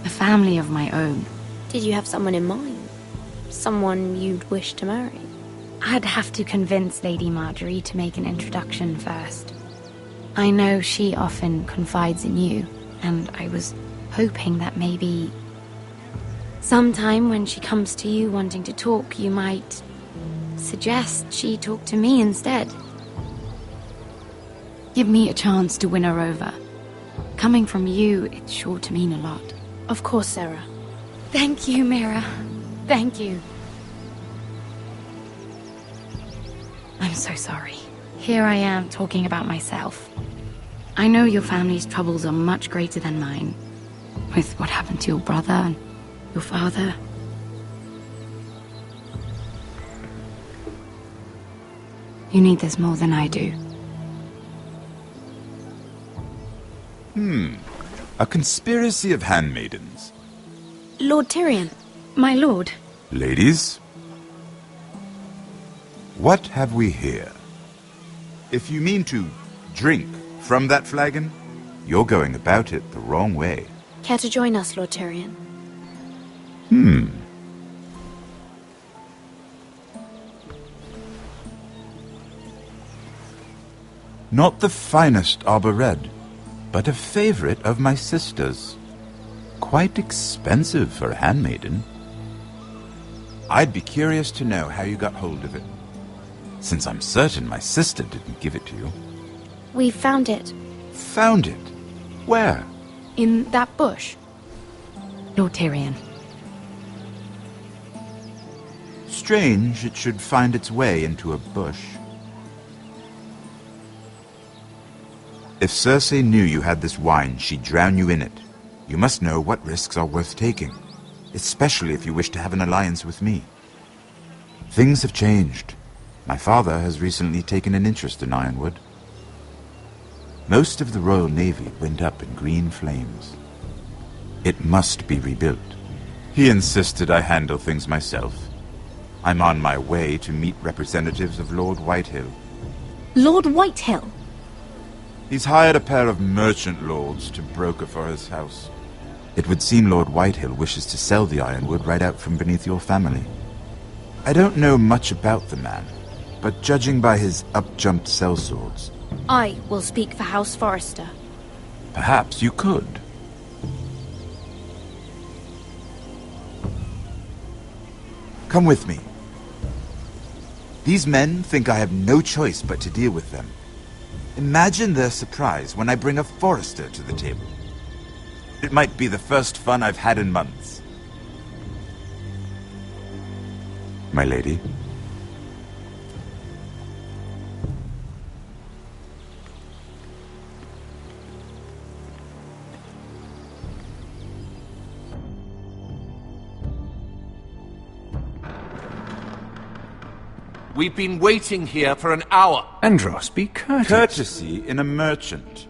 F: A family of my own.
S: Did you have someone in mind? Someone you'd wish to marry?
F: I'd have to convince Lady Marjorie to make an introduction first. I know she often confides in you, and I was hoping that maybe... sometime when she comes to you wanting to talk, you might suggest she talk to me instead. Give me a chance to win her over. Coming from you, it's sure to mean a lot.
S: Of course, Sarah.
F: Thank you, Mira. Thank you. I'm so sorry. Here I am talking about myself. I know your family's troubles are much greater than mine. With what happened to your brother and your father. You need this more than I do.
I: A conspiracy of handmaidens.
S: Lord Tyrion.
F: My lord.
I: Ladies, what have we here? If you mean to drink from that flagon, you're going about it the wrong way.
S: Care to join us, Lord Tyrion?
I: Not the finest arbor red, but a favorite of my sister's. Quite expensive for a handmaiden. I'd be curious to know how you got hold of it, since I'm certain my sister didn't give it to you.
S: We found it.
I: Found it? Where?
F: In that bush. Lord Tyrion.
I: Strange it should find its way into a bush. If Cersei knew you had this wine, she'd drown you in it. You must know what risks are worth taking, especially if you wish to have an alliance with me. Things have changed. My father has recently taken an interest in Ironwood. Most of the Royal Navy went up in green flames. It must be rebuilt. He insisted I handle things myself. I'm on my way to meet representatives of Lord Whitehill.
S: Lord Whitehill?
I: He's hired a pair of merchant lords to broker for his house. It would seem Lord Whitehill wishes to sell the Ironwood right out from beneath your family. I don't know much about the man, but judging by his up-jumped sellswords...
S: I will speak for House Forrester.
I: Perhaps you could. Come with me. These men think I have no choice but to deal with them. Imagine their surprise when I bring a Forrester to the table. It might be the first fun I've had in months. My lady.
Q: We've been waiting here for an hour.
I: Andros, be courteous. Courtesy in a merchant.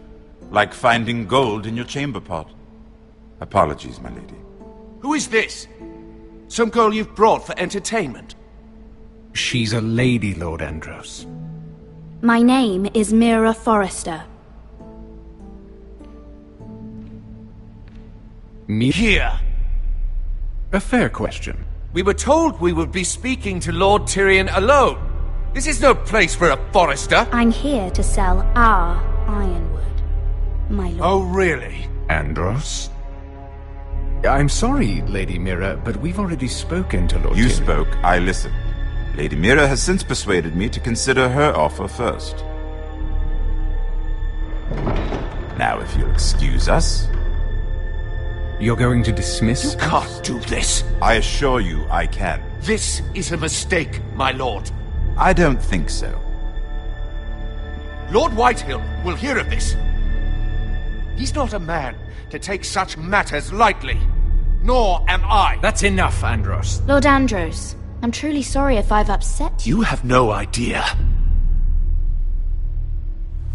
I: Like finding gold in your chamber pot. Apologies, my lady.
Q: Who is this? Some girl you've brought for entertainment?
O: She's a lady, Lord Andros.
S: My name is Mira Forrester.
Q: Here.
O: A fair question.
Q: We were told we would be speaking to Lord Tyrion alone. This is no place for a Forrester.
S: I'm here to sell our Ironwood, my lord.
Q: Oh, really?
O: Andros? I'm sorry, Lady Mira, but we've already spoken to Lord
I: You
O: Tyrion.
I: spoke, I listened. Lady Mira has since persuaded me to consider her offer first. Now, if you'll excuse us...
O: You're going to dismiss
Q: You can't do this.
I: I assure you I can.
Q: This is a mistake, my lord.
I: I don't think so.
Q: Lord Whitehill will hear of this. He's not a man to take such matters lightly. Nor am I.
J: That's enough, Andros.
S: Lord Andros, I'm truly sorry if I've upset you.
Q: You have no idea.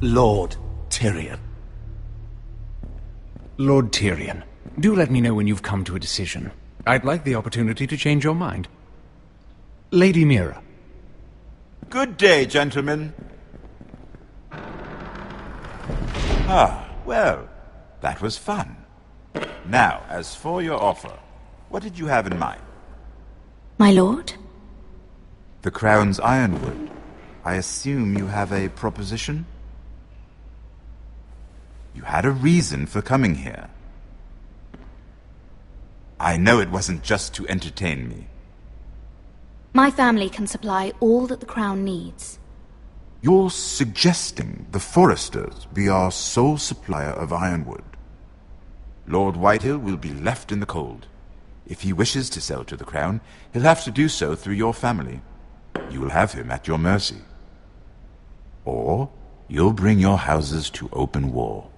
Q: Lord Tyrion.
O: Lord Tyrion, do let me know when you've come to a decision. I'd like the opportunity to change your mind. Lady Mira.
I: Good day, gentlemen. Ah, well, that was fun. Now, as for your offer, what did you have in mind?
S: My lord?
I: The Crown's ironwood. I assume you have a proposition? You had a reason for coming here. I know it wasn't just to entertain me.
S: My family can supply all that the Crown needs.
I: You're suggesting the Forresters be our sole supplier of ironwood. Lord Whitehill will be left in the cold. If he wishes to sell to the Crown, he'll have to do so through your family. You will have him at your mercy. Or you'll bring your houses to open war.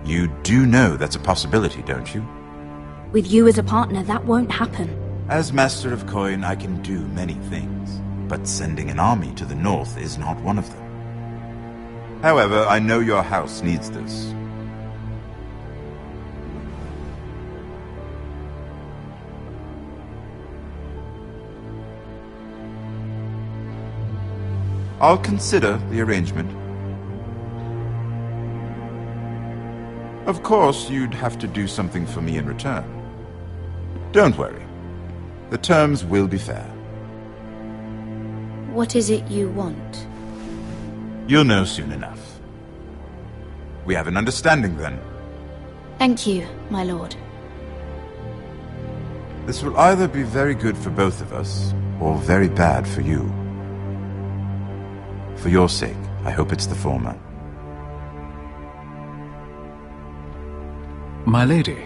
I: You do know that's a possibility, don't you?
S: With you as a partner, that won't happen.
I: As Master of Coin, I can do many things, but sending an army to the north is not one of them. However, I know your house needs this. I'll consider the arrangement. Of course, you'd have to do something for me in return. Don't worry. The terms will be fair.
S: What is it you want?
I: You'll know soon enough. We have an understanding, then.
S: Thank you, my lord.
I: This will either be very good for both of us, or very bad for you. For your sake, I hope it's the former.
O: My lady.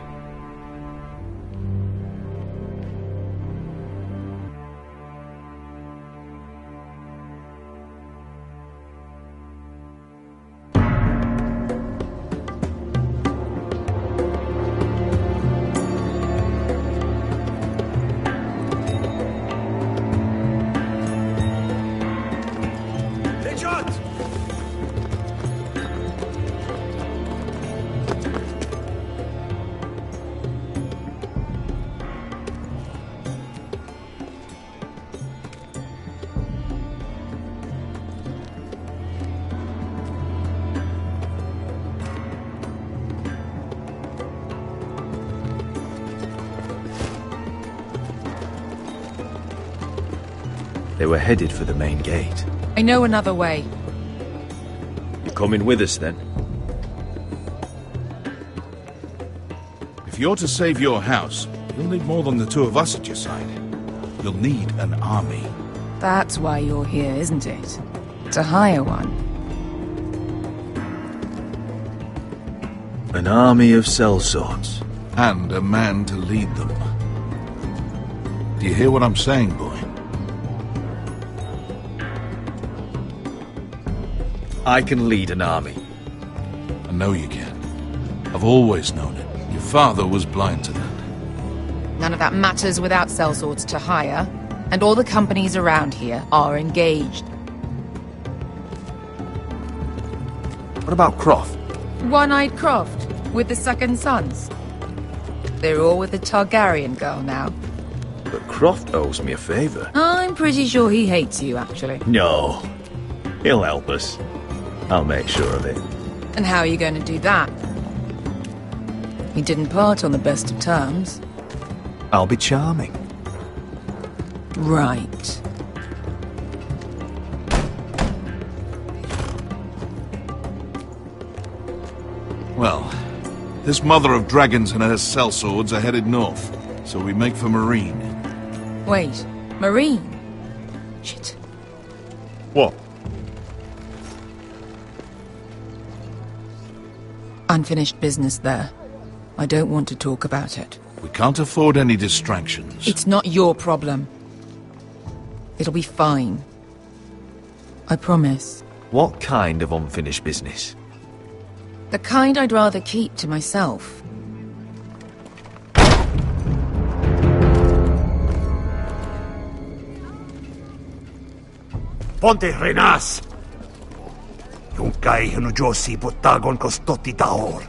A: They were headed for the main gate.
E: I know another way.
A: You coming with us, then?
G: If you're to save your house, you'll need more than the two of us at your side. You'll need an army.
E: That's why you're here, isn't it? To hire one.
A: An army of sellswords.
G: And a man to lead them. Do you hear what I'm saying, boy?
A: I can lead an army.
G: I know you can. I've always known it. Your father was blind to that.
E: None of that matters without sellswords to hire, and all the companies around here are engaged.
A: What about Croft?
E: One-eyed Croft, with the second sons. They're all with the Targaryen girl now.
A: But Croft owes me a favour.
E: I'm pretty sure he hates you, actually.
A: No. He'll help us. I'll make sure of it.
E: And how are you going to do that? We didn't part on the best of terms.
A: I'll be charming.
E: Right.
G: Well, this mother of dragons and her sellswords are headed north, so we make for Marine.
E: Wait, Marine? Shit.
A: What?
E: Unfinished business there. I don't want to talk about it.
G: We can't afford any distractions.
E: It's not your problem. It'll be fine. I promise.
A: What kind of unfinished business?
E: The kind I'd rather keep to myself.
B: Ponte Renas! Yung kai hino Josi putagon kostoti taor.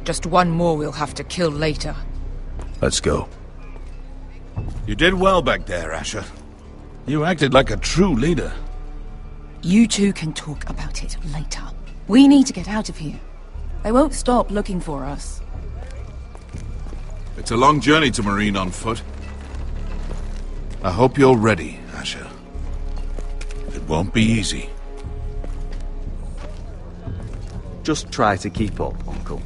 E: Just one more we'll have to kill later.
A: Let's go.
G: You did well back there, Asher. You acted like a true leader.
E: You two can talk about it later. We need to get out of here. They won't stop looking for us.
G: It's a long journey to Marine on foot. I hope you're ready, Asher. It won't be easy.
A: Just try to keep up, Uncle.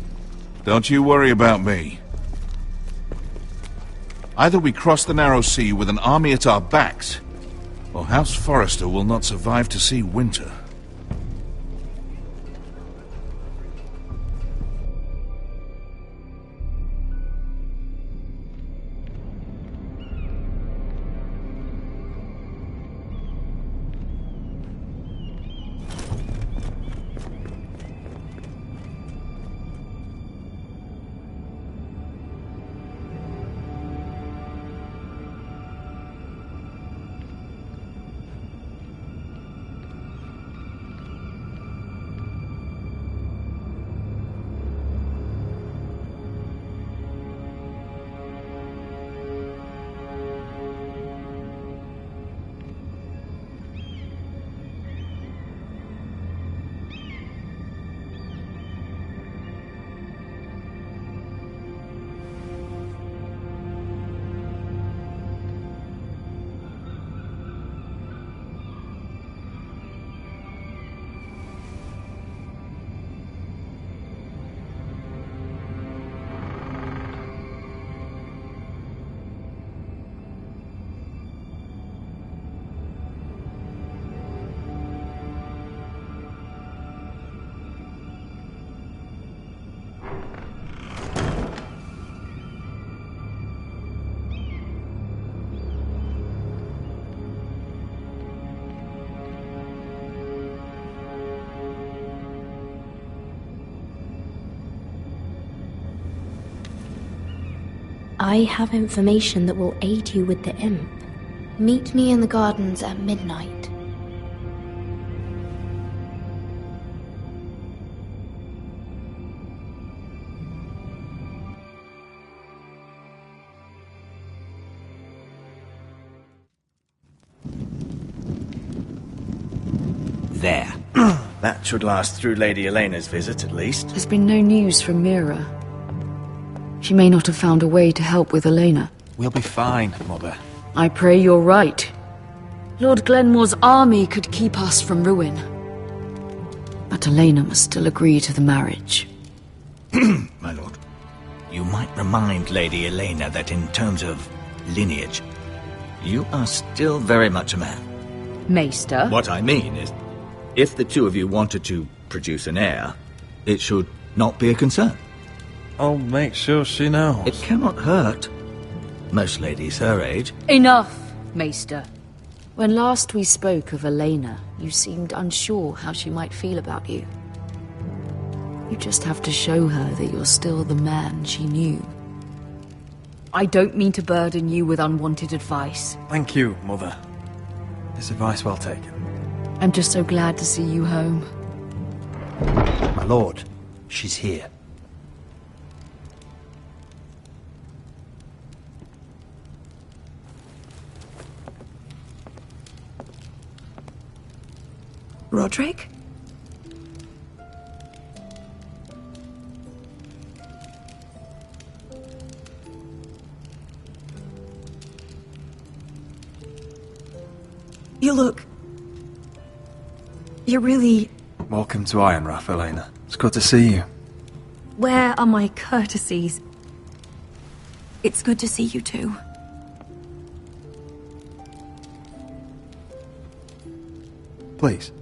G: Don't you worry about me. Either we cross the narrow sea with an army at our backs, or House Forrester will not survive to see winter.
S: I have information that will aid you with the imp. Meet me in the gardens at midnight.
P: There. That should last through Lady Elena's visit, at least.
F: There's been no news from Mira. She may not have found a way to help with Elena.
P: We'll be fine, Mother.
F: I pray you're right. Lord Glenmore's army could keep us from ruin. But Elena must still agree to the marriage.
P: My lord. You might remind Lady Elena that in terms of lineage, you are still very much a man.
F: Maester?
P: What I mean is, if the two of you wanted to produce an heir, it should not be a concern.
K: I'll make sure she knows.
P: It cannot hurt. Most ladies her age.
F: Enough, Maester. When last we spoke of Elena, you seemed unsure how she might feel about you. You just have to show her that you're still the man she knew. I don't mean to burden you with unwanted advice.
K: Thank you, Mother. This advice well taken.
F: I'm just so glad to see you home.
O: My lord, she's here.
T: Roderick? You look... You're really...
K: Welcome to Ironrath, Elena. It's good to see you.
T: Where are my courtesies? It's good to see you too.
K: Please.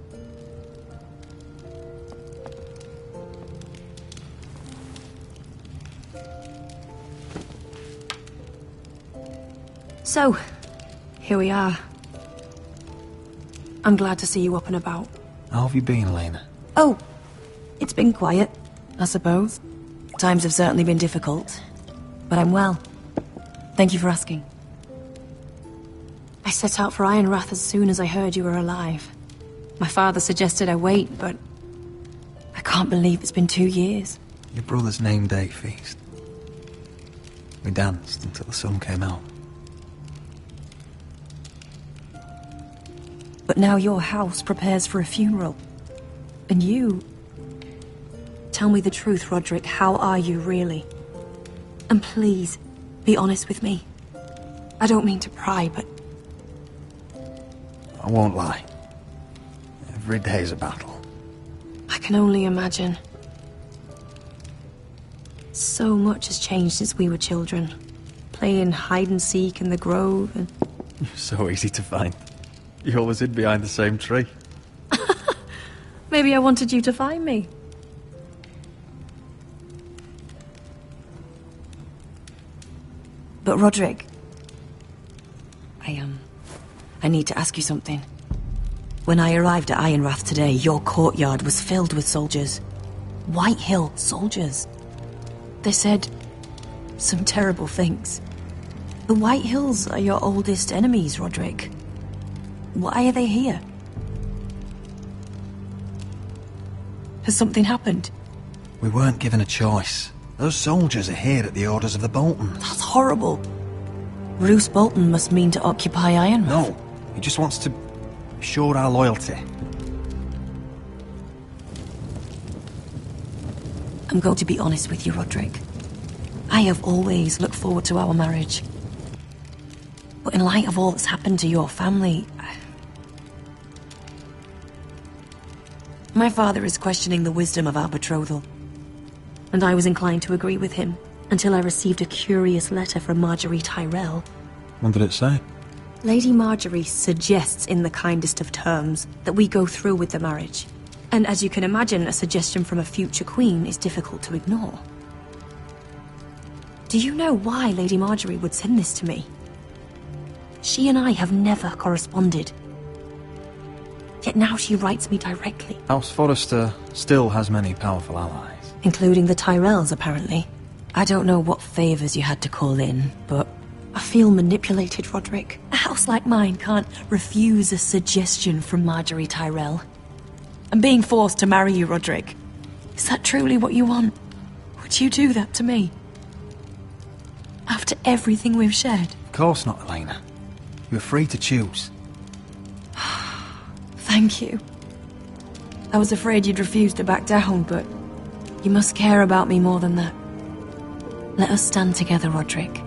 T: So, here we are. I'm glad to see you up and about.
K: How have you been, Elena?
T: Oh, it's been quiet, I suppose. Times have certainly been difficult, but I'm well. Thank you for asking. I set out for Ironrath as soon as I heard you were alive. My father suggested I wait, but I can't believe it's been 2 years.
K: Your brother's name day feast. We danced until the sun came out.
T: But now your house prepares for a funeral. And you... Tell me the truth, Roderick. How are you, really? And please, be honest with me. I don't mean to pry, but...
K: I won't lie. Every day's a battle.
T: I can only imagine. So much has changed since we were children. Playing hide-and-seek in the grove and...
K: You're so easy to find. You always hid behind the same tree.
T: Maybe I wanted you to find me. But Roderick... I need to ask you something. When I arrived at Ironrath today, your courtyard was filled with soldiers. Whitehill soldiers. They said some terrible things. The Whitehills are your oldest enemies, Roderick. Why are they here? Has something happened?
K: We weren't given a choice. Those soldiers are here at the orders of the Boltons.
T: That's horrible. Roose Bolton must mean to occupy Ironrath.
K: No, he just wants to assure our loyalty.
T: I'm going to be honest with you, Roderick. I have always looked forward to our marriage. But in light of all that's happened to your family... My father is questioning the wisdom of our betrothal. And I was inclined to agree with him, until I received a curious letter from Marjorie Tyrell.
K: What did it say?
T: Lady Marjorie suggests in the kindest of terms that we go through with the marriage. And as you can imagine, a suggestion from a future queen is difficult to ignore. Do you know why Lady Marjorie would send this to me? She and I have never corresponded. Yet now she writes me directly.
K: House Forrester still has many powerful allies.
T: Including the Tyrells, apparently. I don't know what favors you had to call in, but I feel manipulated, Roderick. A house like mine can't refuse a suggestion from Marjorie Tyrell. I'm being forced to marry you, Roderick. Is that truly what you want? Would you do that to me? After everything we've shared?
K: Of course not, Elena. You're free to choose.
T: Thank you. I was afraid you'd refuse to back down, but you must care about me more than that. Let us stand together, Roderick.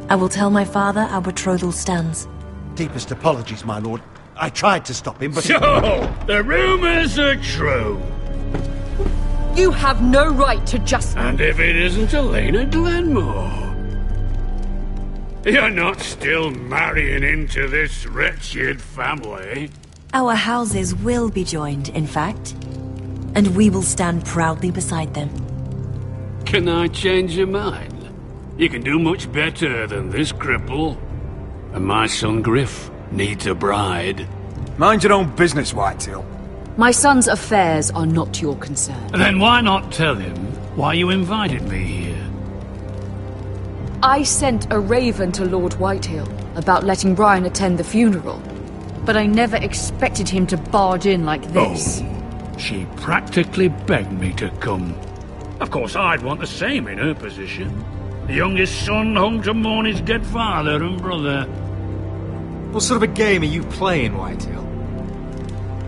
T: I will tell my father our betrothal stands.
C: Deepest apologies, my lord. I tried to stop him, but...
D: So, the rumours are true.
R: You have no right to just...
D: And if it isn't Elena Glenmore? You're not still marrying into this wretched family?
T: Our houses will be joined, in fact. And we will stand proudly beside them.
D: Can I change your mind? You can do much better than this cripple. And my son Griff needs a bride.
K: Mind your own business, Whitehill.
R: My son's affairs are not your concern.
D: Then why not tell him why you invited me here?
R: I sent a raven to Lord Whitehill about letting Brian attend the funeral. But I never expected him to barge in like this.
D: Oh, she practically begged me to come. Of course, I'd want the same in her position. The youngest son home to mourn his dead father and brother.
K: What sort of a game are you playing, Whitehill?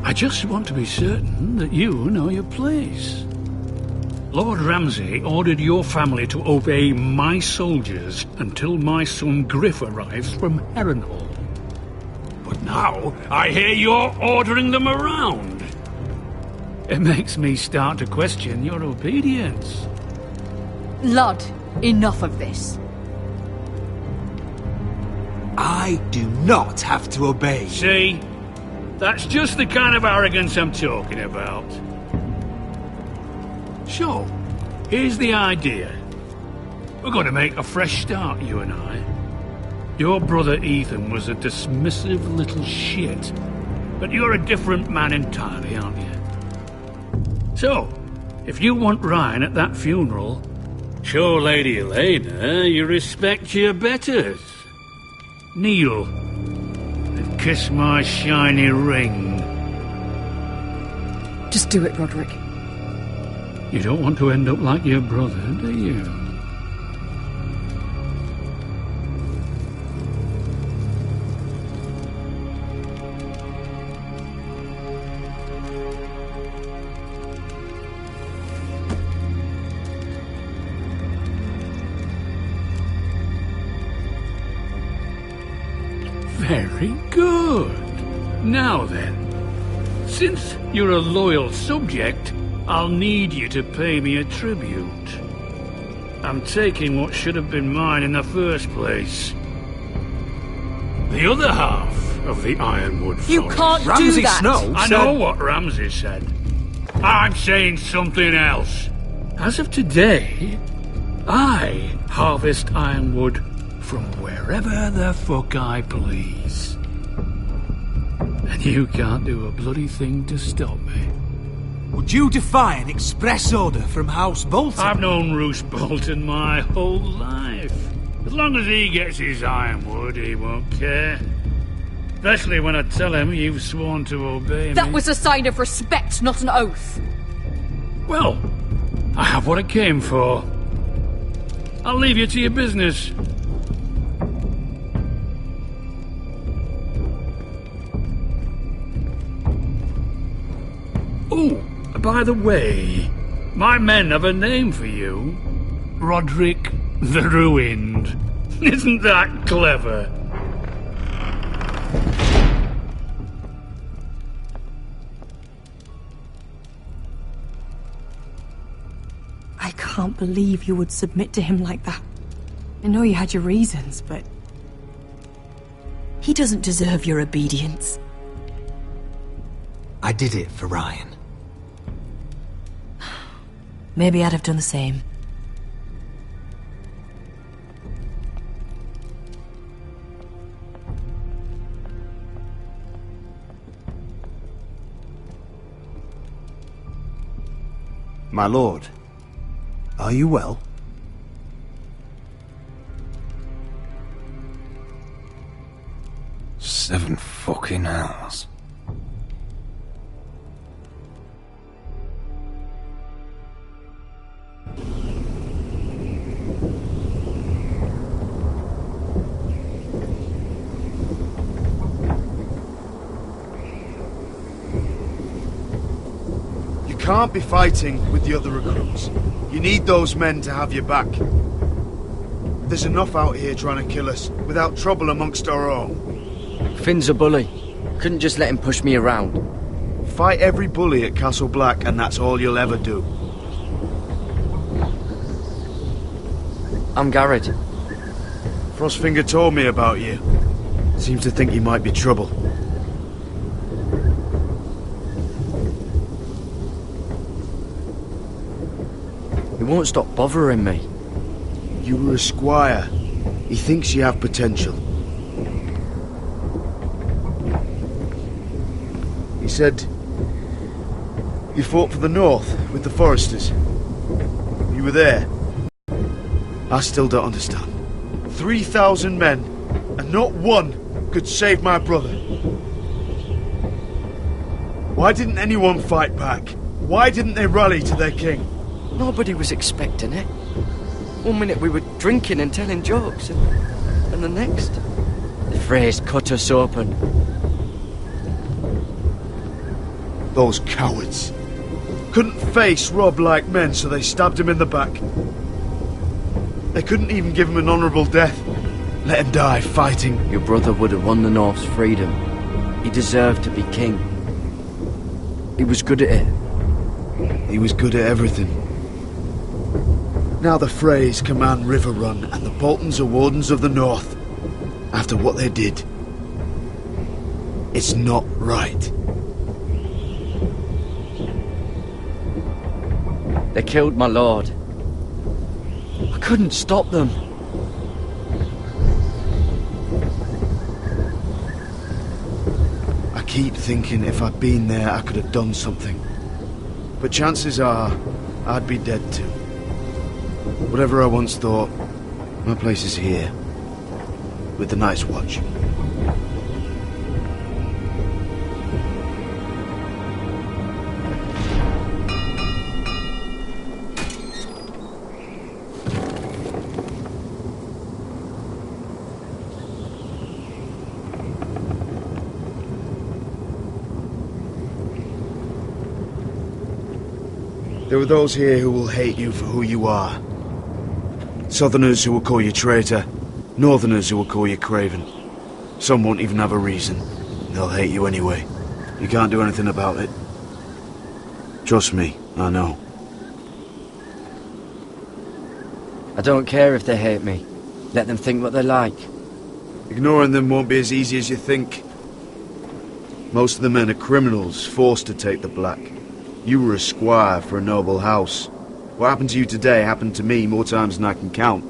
D: I just want to be certain that you know your place. Lord Ramsay ordered your family to obey my soldiers until my son Griff arrives from Harrenhal. But now I hear you're ordering them around. It makes me start to question your obedience.
R: Lud, enough of this.
Q: I do not have to obey.
D: See? That's just the kind of arrogance I'm talking about. So, here's the idea. We're going to make a fresh start, you and I. Your brother Ethan was a dismissive little shit, but you're a different man entirely, aren't you? So, if you want Ryan at that funeral, show Lady Elena you respect your betters. Kneel and kiss my shiny ring.
R: Just do it, Roderick.
D: You don't want to end up like your brother, do you? Very good. Now then, since you're a loyal subject, I'll need you to pay me a tribute. I'm taking what should have been mine in the first place. The other half of the Ironwood Forest.
R: You can't do that!
D: I know what Ramsay said. I'm saying something else. As of today, I harvest ironwood from wherever the fuck I please. And you can't do a bloody thing to stop me.
Q: Would you defy an express order from House Bolton?
D: I've known Roose Bolton my whole life. As long as he gets his ironwood, he won't care. Especially when I tell him you've sworn to obey me.
R: That was a sign of respect, not an oath.
D: Well, I have what I came for. I'll leave you to your business. Oh, by the way, my men have a name for you. Roderick the Ruined. Isn't that clever?
T: I can't believe you would submit to him like that. I know you had your reasons, but... he doesn't deserve your obedience.
Q: I did it for Ryan.
T: Maybe I'd have done the same.
B: My lord, are you well?
K: Seven fucking hours.
B: You can't be fighting with the other recruits. You need those men to have your back. There's enough out here trying to kill us, without trouble amongst our own.
L: Finn's a bully. Couldn't just let him push me around.
B: Fight every bully at Castle Black, and that's all you'll ever do.
L: I'm Gared.
B: Frostfinger told me about you. Seems to think you might be trouble.
L: He won't stop bothering me.
B: You were a squire. He thinks you have potential. He said you fought for the North with the Forresters. You were there. I still don't understand. 3,000 men, and not one could save my brother. Why didn't anyone fight back? Why didn't they rally to their king?
L: Nobody was expecting it. One minute we were drinking and telling jokes, and the next, the phrase cut us open.
B: Those cowards. Couldn't face Rob like men, so they stabbed him in the back. They couldn't even give him an honourable death. Let him die fighting.
L: Your brother would have won the North's freedom. He deserved to be king. He was good at it.
B: He was good at everything. Now the Freys command River Run, and the Boltons are Wardens of the North. After what they did. It's not right.
L: They killed my lord. I couldn't stop them.
B: I keep thinking if I'd been there, I could have done something. But chances are, I'd be dead too. Whatever I once thought, my place is here. With the Night's Watch. There are those here who will hate you for who you are. Southerners who will call you traitor. Northerners who will call you craven. Some won't even have a reason. They'll hate you anyway. You can't do anything about it. Trust me, I know.
L: I don't care if they hate me. Let them think what they like.
B: Ignoring them won't be as easy as you think. Most of the men are criminals, forced to take the black. You were a squire for a noble house. What happened to you today happened to me more times than I can count.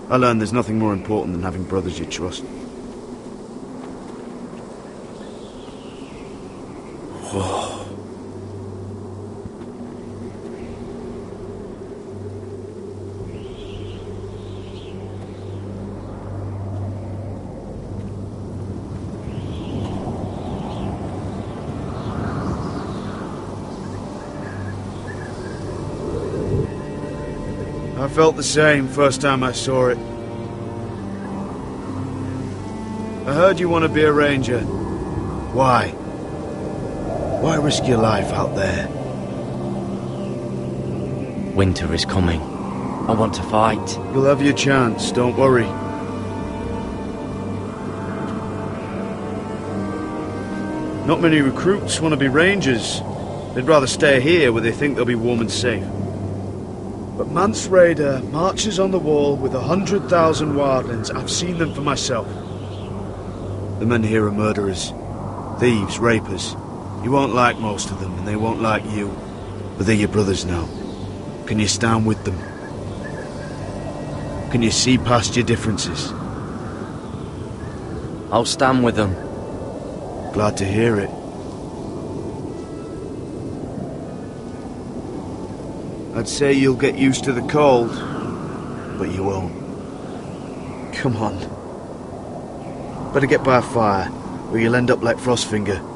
B: I learned there's nothing more important than having brothers you trust. I felt the same first time I saw it. I heard you want to be a ranger. Why? Why risk your life out there?
L: Winter is coming. I want to fight.
B: You'll have your chance, don't worry. Not many recruits want to be rangers. They'd rather stay here where they think they'll be warm and safe. But Mance Raider marches on the wall with 100,000 wildlings. I've seen them for myself. The men here are murderers. Thieves, rapers. You won't like most of them, and they won't like you. But they're your brothers now. Can you stand with them? Can you see past your differences?
L: I'll stand with them.
B: Glad to hear it. I'd say you'll get used to the cold, but you won't. Come on. Better get by a fire, or you'll end up like Frostfinger.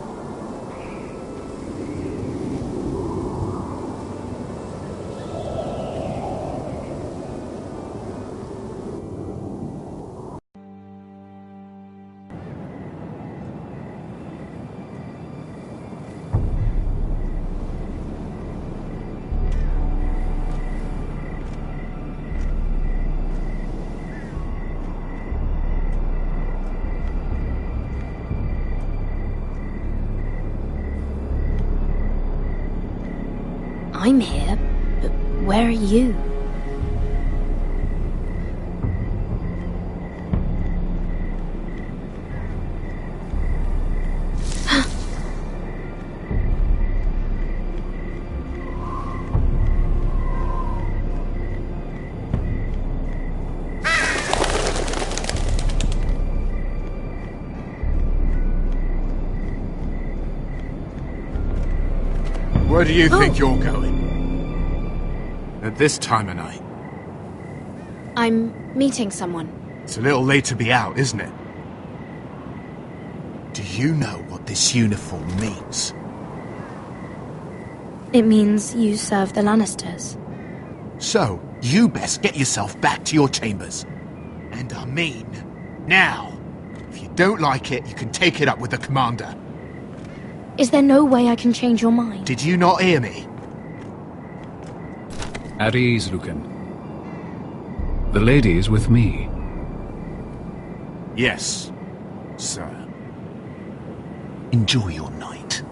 S: I'm here, but where are you?
Q: Where do you think you're going? At this time of night?
S: I'm meeting someone.
Q: It's a little late to be out, isn't it? Do you know what this uniform means?
S: It means you serve the Lannisters.
Q: So, you best get yourself back to your chambers. And I mean, now. If you don't like it, you can take it up with the commander.
S: Is there no way I can change your mind?
C: Did you not hear me?
N: At ease, Lucan. The lady is with me.
C: Yes, sir.
P: Enjoy your night.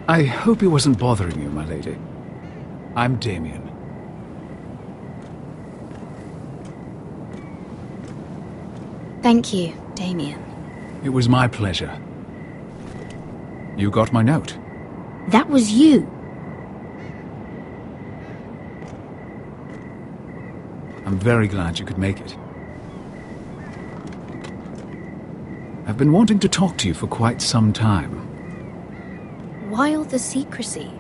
N: I hope he wasn't bothering you, my lady. I'm Damien.
S: Thank you, Damien.
N: It was my pleasure. You got my note.
S: That was you.
N: I'm very glad you could make it. I've been wanting to talk to you for quite some time.
S: Why all the secrecy?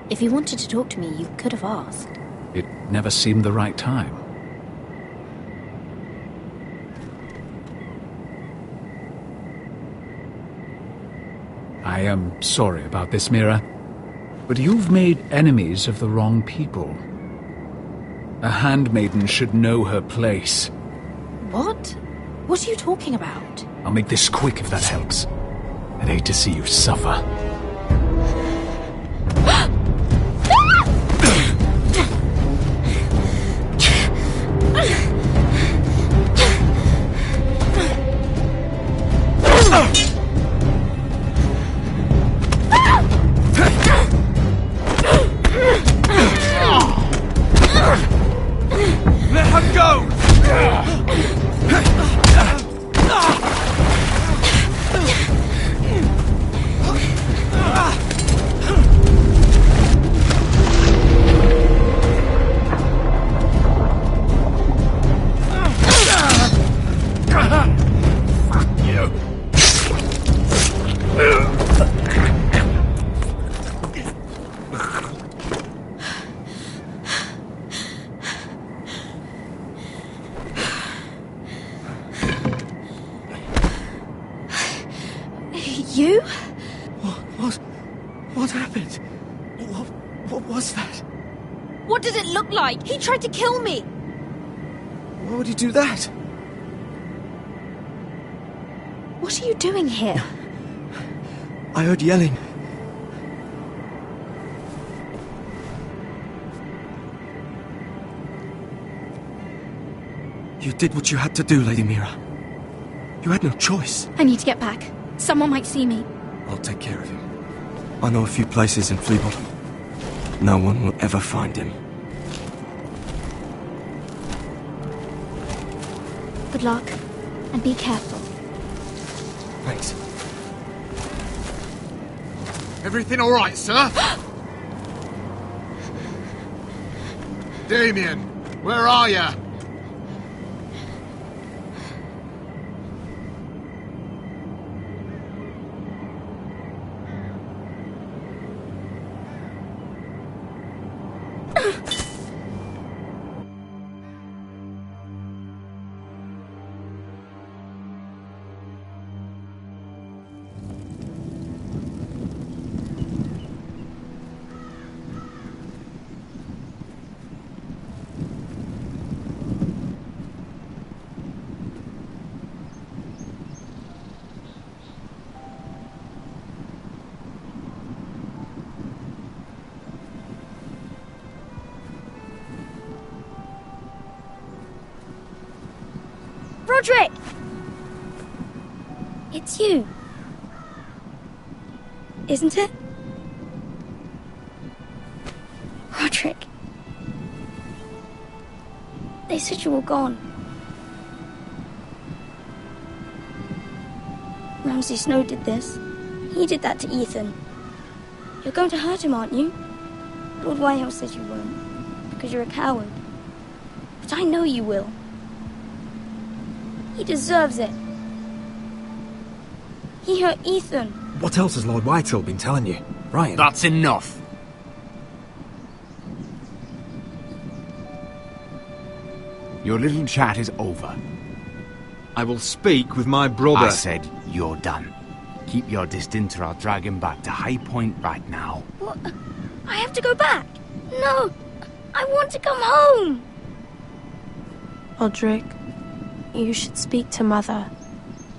S: If you wanted to talk to me, you could have asked.
N: It never seemed the right time. I am sorry about this, Mira, but you've made enemies of the wrong people. A handmaiden should know her place.
S: What? What are you talking about?
N: I'll make this quick if that helps. I'd hate to see you suffer.
V: Let her go!
S: You?
V: What happened? What was that?
S: What did it look like? He tried to kill me!
V: Why would he do that?
S: What are you doing here?
V: I heard yelling. You did what you had to do, Lady Mira. You had no choice.
S: I need to get back. Someone might see me.
V: I'll take care of him. I know a few places in Fleabottom. No one will ever find him.
S: Good luck, and be careful.
V: Thanks.
C: Everything all right, sir? Damien, where are you?
S: Roderick! It's you. Isn't it? Roderick. They said you were gone. Ramsay Snow did this. He did that to Ethan. You're going to hurt him, aren't you? Lord Whitehill says you won't, because you're a coward. But I know you will. He deserves it. He hurt Ethan.
H: What else has Lord Whitehill been telling you? Ryan?
O: That's enough. Your little chat is over.
H: I will speak with my brother.
O: I said you're done. Keep your distance or I'll drag him back to High Point right now.
S: What? I have to go back. No, I want to come home.
U: Roderick, you should speak to Mother.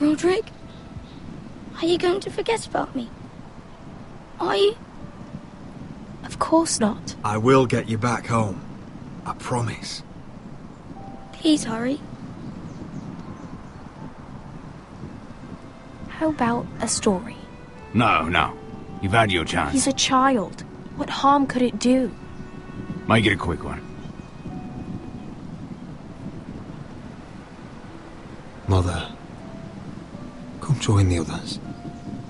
S: Roderick? Are you going to forget about me? Are you?
T: Of course not.
H: I will get you back home. I promise.
S: Please hurry.
T: How about a story?
O: No. You've had your chance.
T: He's a child. What harm could it do?
O: Make it a quick one.
K: Mother, come join the others.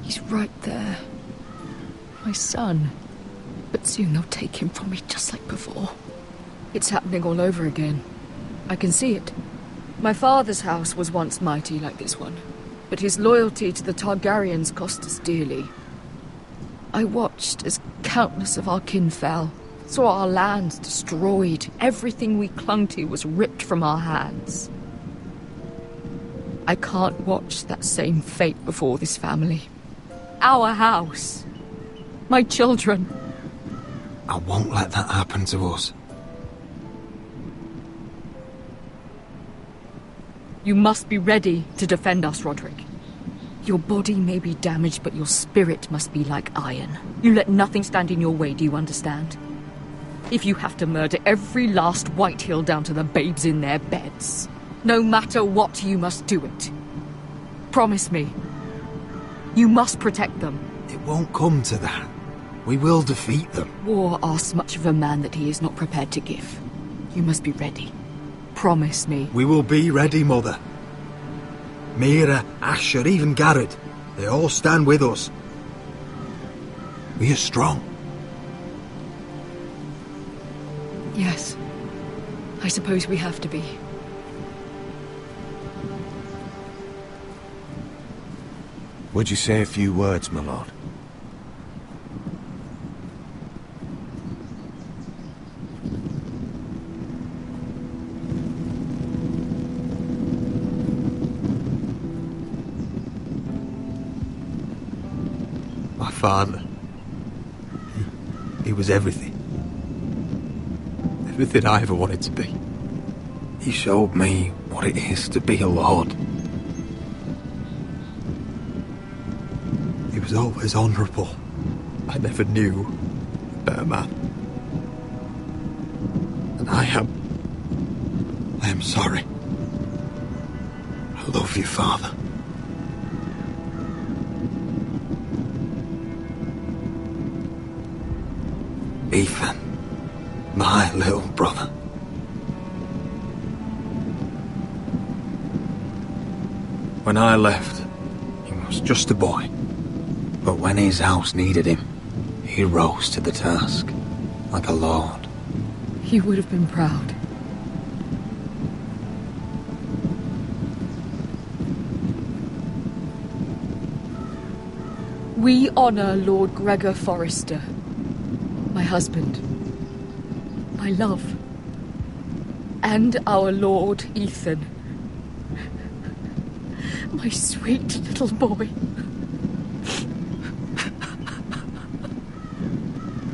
R: He's right there. My son. But soon they'll take him from me just like before. It's happening all over again. I can see it. My father's house was once mighty like this one, but his loyalty to the Targaryens cost us dearly. I watched as countless of our kin fell, saw our lands destroyed, everything we clung to was ripped from our hands. I can't watch that same fate before this family. Our house. My children.
K: I won't let that happen to us.
R: You must be ready to defend us, Roderick. Your body may be damaged, but your spirit must be like iron. You let nothing stand in your way, do you understand? If you have to murder every last Whitehill down to the babes in their beds, no matter what, you must do it. Promise me. You must protect them.
K: It won't come to that. We will defeat them.
R: War asks much of a man that he is not prepared to give. You must be ready. Promise me.
K: We will be ready, Mother. Mira, Asher, even Gared. They all stand with us. We are strong.
R: Yes. I suppose we have to be.
B: Would you say a few words, my lord?
K: My father. He was everything. Everything I ever wanted to be. He showed me what it is to be a lord. He was always honourable. I never knew a better man. And I am sorry. I love you, Father. Ethan, my little brother. When I left, he was just a boy. But when his house needed him, he rose to the task, like a lord.
R: He would have been proud. We honor Lord Gregor Forrester. My husband, my love, and our Lord Ethan, my sweet little boy.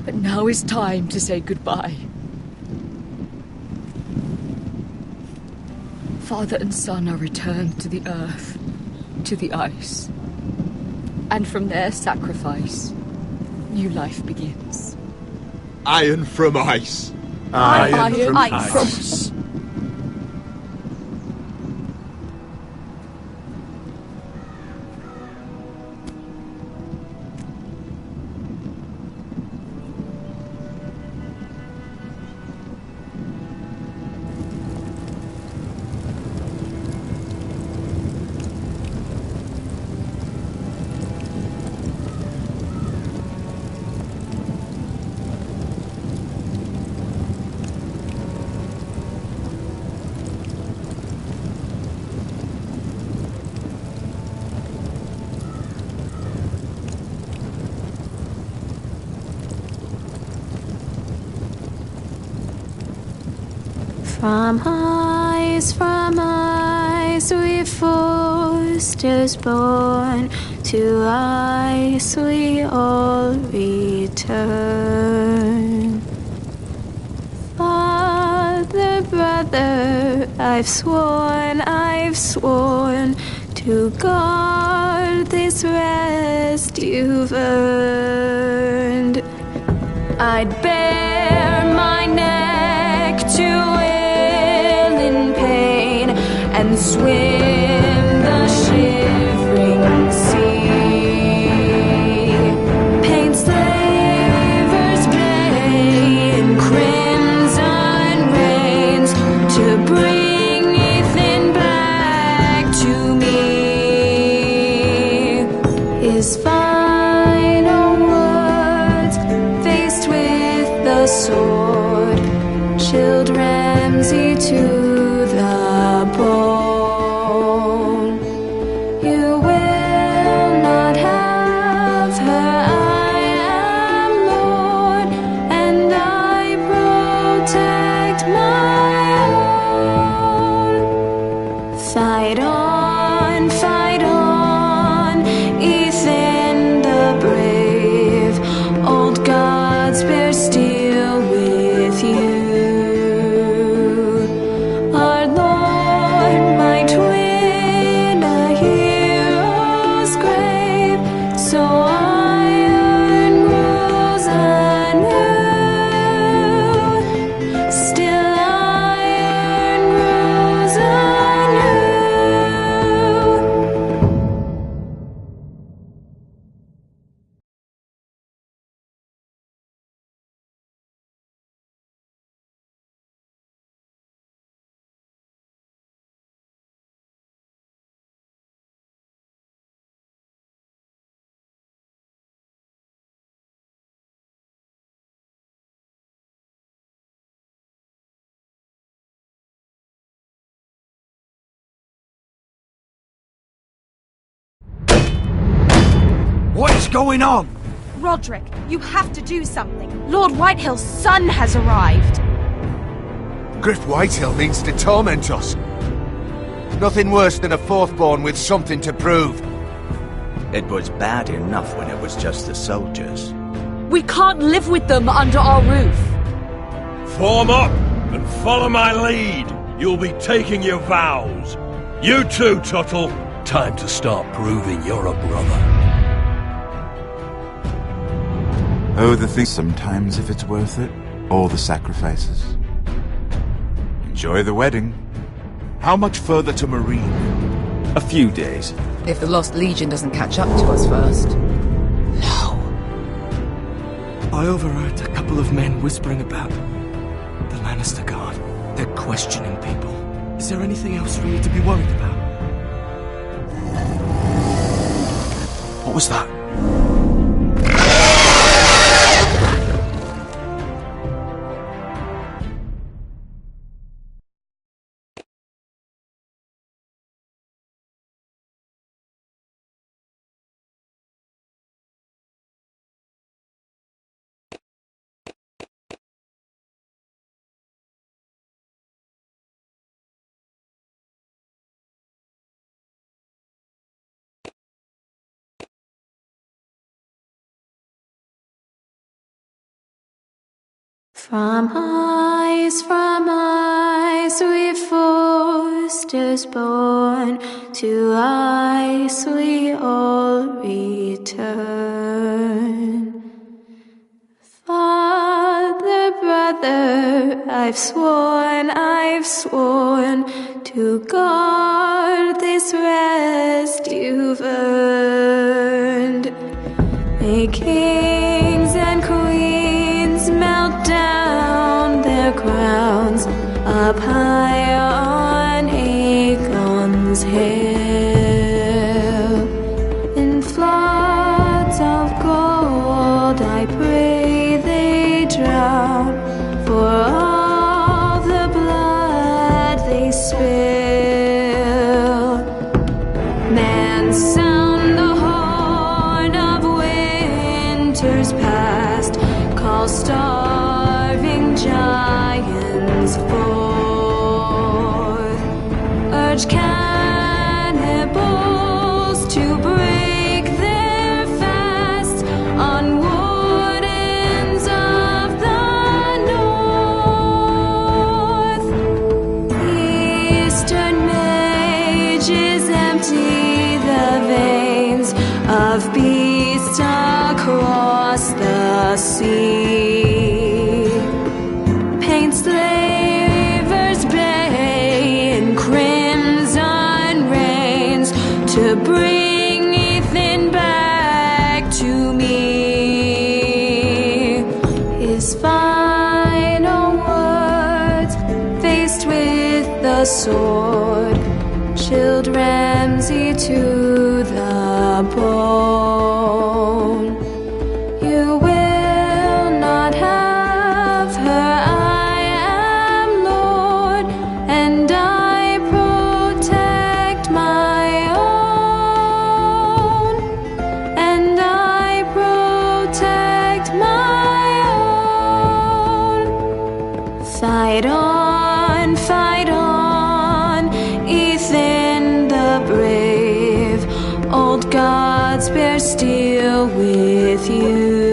R: But now is time to say goodbye. Father and son are returned to the earth, to the ice, and from their sacrifice, new life begins.
Q: Iron from ice.
R: Iron from ice.
M: From ice, we Forresters born, to ice we all return. Father, brother, I've sworn to guard guard this rest you've earned. I'd bare my neck to wail in pain and swim the shivering sea. Paint slavers play in crimson rains to bring Ethan back to me. His final words, faced with the sword, chilled Ramsay to the bone. You will not have her, I am Lord, and I protect my own. Fight on, Ethan the brave, old gods bear steel with you. Our Lord, my twin, a hero's grave, so iron rules anew. Still iron rules anew.
V: What is going on?
J: Roderick, you have to do something. Lord Whitehill's son has arrived.
Q: Griff Whitehill means to torment us. Nothing worse than a fourthborn with something to prove.
P: It was bad enough when it was just the soldiers.
R: We can't live with them under our roof.
N: Form up and follow my lead. You'll be taking your vows. You too, Tuttle. Time to start proving you're a brother.
I: Oh, the thing sometimes if it's worth it. All the sacrifices. Enjoy the wedding.
G: How much further to Marine?
A: A few days.
E: If the Lost Legion doesn't catch up to us first.
V: I overheard a couple of men whispering about the Lannister Guard. They're questioning people. Is there anything else we need to be worried about?
A: What was that?
M: From ice we Forresters born, to ice we all return. Father, brother, I've sworn to guard this rest you've earned. May kings and queens melt down their crowns up high on Aegon's hill. In floods of gold I pray they drown, for all the blood they spill. Man, sound the horn of winter's past, call starving giants forth, urge cannibals to break their fast on wardens of the north. Eastern mages empty the veins of beasts across the sea. Paint slavers bay in crimson rains to bring Ethan back to me. His final words, faced with the sword, chilled Ramsay to the bone. You will not have her, I am Lord, and I protect my own, and I protect my own. Fight on, Ethan the brave. Old gods bear steel with you.